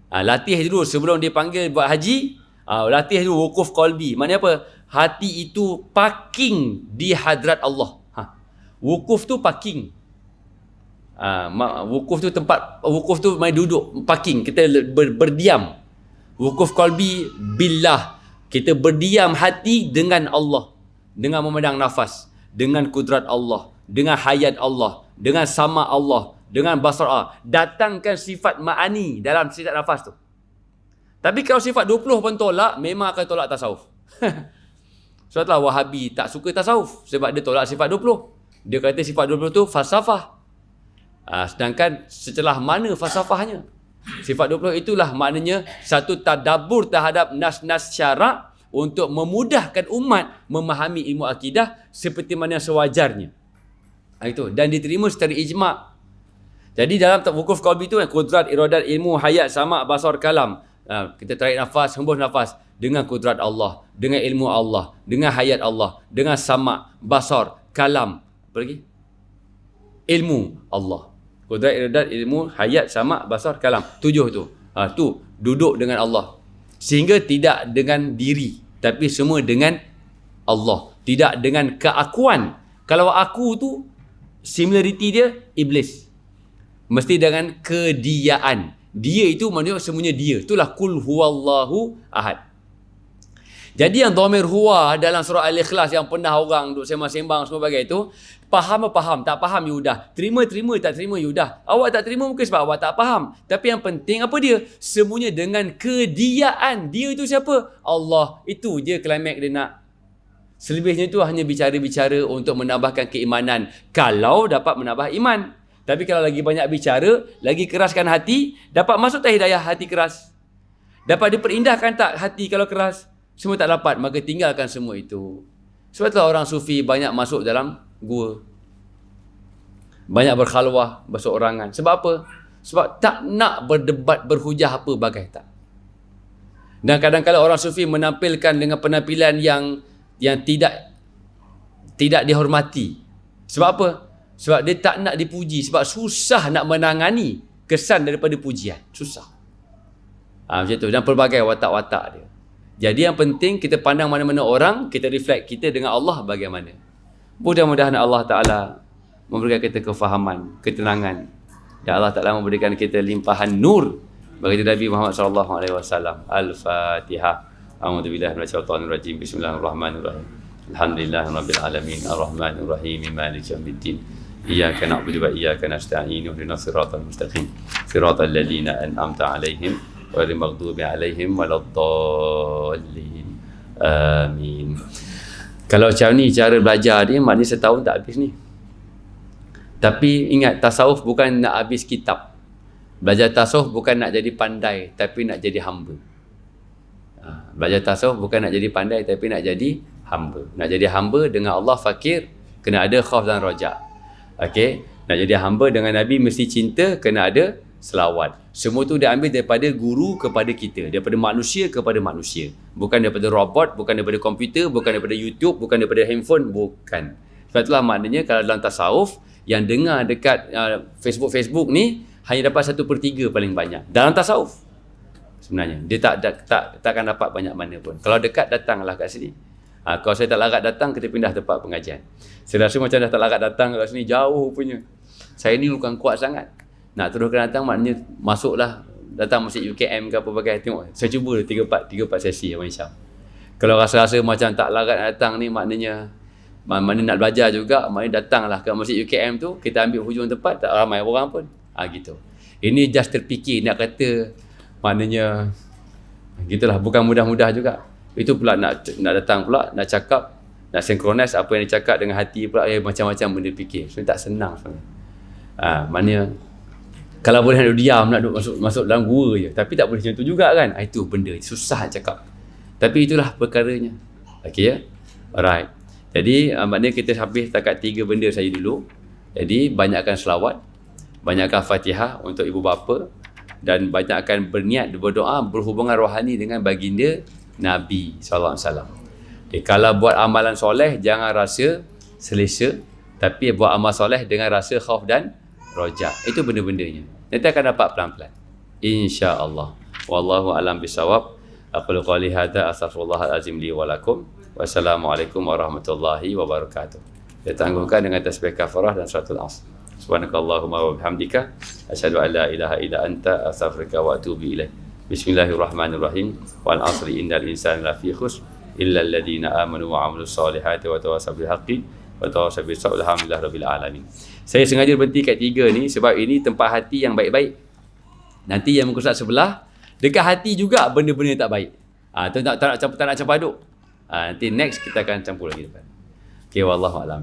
Latih dulu sebelum dia panggil buat haji. Latih dulu wukuf qalbi. Maknanya apa? Hati itu parking di hadrat Allah. Wukuf tu parking. Wukuf tu tempat, wukuf tu main duduk, parking. Kita berdiam. Wukuf qalbi billah. Kita berdiam hati dengan Allah. Dengan memandang nafas. Dengan kudrat Allah. Dengan hayat Allah. Dengan sama Allah. Dengan basar Allah. Datangkan sifat ma'ani dalam sifat nafas tu. Tapi kalau sifat 20 pun tolak, memang akan tolak tasawuf. Sebab itulah Wahabi tak suka tasawuf. Sebab dia tolak sifat 20. Dia kata sifat 20 tu falsafah. Sedangkan setelah mana falsafahnya? Sifat 20 itulah maknanya satu tadabbur terhadap nas-nas syarak untuk memudahkan umat memahami ilmu akidah seperti mana sewajarnya. Itu. Dan diterima secara ijma'. Jadi dalam wukuf qalbi tu, kudrat, iradat, ilmu, hayat, sama, basar, kalam. Kita tarik nafas, hembus nafas dengan kudrat Allah, dengan ilmu Allah, dengan hayat Allah, dengan sama, basar, kalam. Apa lagi? Ilmu Allah. Kudrat, iradat, ilmu, hayat, sama, basar, kalam. 7 tu. Tu duduk dengan Allah. Sehingga tidak dengan diri, tapi semua dengan Allah. Tidak dengan keakuan. Kalau aku tu, similarity dia iblis. Mesti dengan kediaan. Dia itu maksudnya semuanya dia. Itulah kul huwallahu ahad. Jadi yang dhamir huwa dalam surah Al-Ikhlas yang pernah orang duk sembang-sembang semua bagai itu, faham tak faham ya sudah. Terima tak terima ya sudah. Awak tak terima mungkin sebab awak tak faham. Tapi yang penting apa dia? Semuanya dengan kediaan. Dia itu siapa? Allah. Itu je klimak dia nak. Selebihnya itu hanya bicara-bicara untuk menambahkan keimanan. Kalau dapat menambah iman. Tapi kalau lagi banyak bicara, lagi keraskan hati, dapat masuk tak hidayah hati keras? Dapat diperindahkan tak hati kalau keras? Semua tak dapat, maka tinggalkan semua itu. Sebab itulah orang sufi banyak masuk dalam gua. Banyak berkhalwah, berseorangan. Sebab apa? Sebab tak nak berdebat, berhujah apa bagai tak. Dan kadang-kadang orang sufi menampilkan dengan penampilan yang tidak dihormati. Sebab apa? Sebab dia tak nak dipuji. Sebab susah nak menangani kesan daripada pujian. Susah. Macam tu. Dan pelbagai watak-watak dia. Jadi yang penting kita pandang mana-mana orang, kita reflect kita dengan Allah bagaimana. Mudah-mudahan Allah Ta'ala memberikan kita kefahaman, ketenangan. Dan Allah Ta'ala memberikan kita limpahan nur bagi Nabi Muhammad SAW. Al-Fatihah. A'udzubillahi minasyaitonirrajim. Bismillahirrahmanirrahim. Alhamdulillahirabbil alamin. Arrahmanirrahim. Maliki yaumiddin. Iyyaka na'budu wa iyyaka nasta'in. Ihdinas siratal mustaqim. Siratal ladzina an'amta 'alaihim ghairil maghdubi 'alaihim waladdallin. Amin. Kalau macam ni cara belajar dia, maknanya setahun tak habis ni. Tapi ingat, tasawuf bukan nak habis kitab. Belajar tasawuf bukan nak jadi pandai, tapi nak jadi hamba. Belajar tasawuf bukan nak jadi pandai, tapi nak jadi hamba. Nak jadi hamba dengan Allah fakir, kena ada khauf dan raja. Okey, nak jadi hamba dengan Nabi mesti cinta, kena ada selawat. Semua tu dia ambil daripada guru kepada kita, daripada manusia kepada manusia. Bukan daripada robot, bukan daripada komputer, bukan daripada YouTube, bukan daripada handphone, bukan. Sebab itulah maknanya kalau dalam tasawuf, yang dengar dekat Facebook ni hanya dapat 1/3 paling banyak dalam tasawuf. Sebenarnya dia takkan dapat banyak mana pun. Kalau dekat, datanglah kat sini. Kalau saya tak larat datang, kita pindah tempat pengajian. Saya rasa macam dah tak larat datang kat sini, jauh punya. Saya ni bukan kuat sangat. Nak teruskan datang, maknanya masuklah, datang masjid UKM ke apa bagai. Tengok, saya cuba 3-4 sesi Abang Hisham. Kalau rasa-rasa macam tak larat datang ni, maknanya nak belajar juga, maknanya datanglah ke masjid UKM tu, kita ambil hujung tempat, tak ramai orang pun. Gitu. Ini just terfikir nak kata, maknanya gitulah, bukan mudah-mudah juga. Itu pula nak datang pula, nak cakap, nak synchronize apa yang dia cakap dengan hati pula, macam-macam benda fikir. Sebenarnya tak senang sebenarnya. Maknanya kalau boleh nak diam, nak masuk dalam gua je, tapi tak boleh macam tu juga kan. Itu benda susah nak cakap. Tapi itulah perkaranya. Okey ya. Alright. Jadi maknanya kita habis takat 3 benda saja dulu. Jadi banyakkan selawat, banyakkan Fatihah untuk ibu bapa, dan banyakkan berniat berdoa berhubungan rohani dengan baginda Nabi sallallahu alaihi wasallam. Kalau buat amalan soleh jangan rasa selesa, tapi buat amal soleh dengan rasa khauf dan roja. Itu benda-bendanya. Nanti akan dapat pelan-pelan, insya-Allah. Wallahu a'lam bisawab. Aqulu qali hadza, astaghfirullahal azim li wa lakum. Wassalamualaikum warahmatullahi wabarakatuh. Kita tangguhkan dengan tasbih kafarah dan suratul Asr. Subhanakallahumma wa bihamdika asyhadu an la ilaha illa anta astaghfiruka wa atubu ilaik. Bismillahirrahmanirrahim. Wal 'asri innal insana lafi khusr illa alladhina amanu wa 'amilus solihati wa tawassaw bil haqqi wa tawassaw bis sabr. Alhamdulillah rabbil alamin. Saya sengaja berhenti kat 3 ni sebab ini tempat hati yang baik-baik. Nanti yang muka ustaz sebelah, dekat hati juga benda-benda yang tak baik. Tu tak nak campur aduk. Nanti next kita akan campur lagi depan. Okay, wallahu a'lam.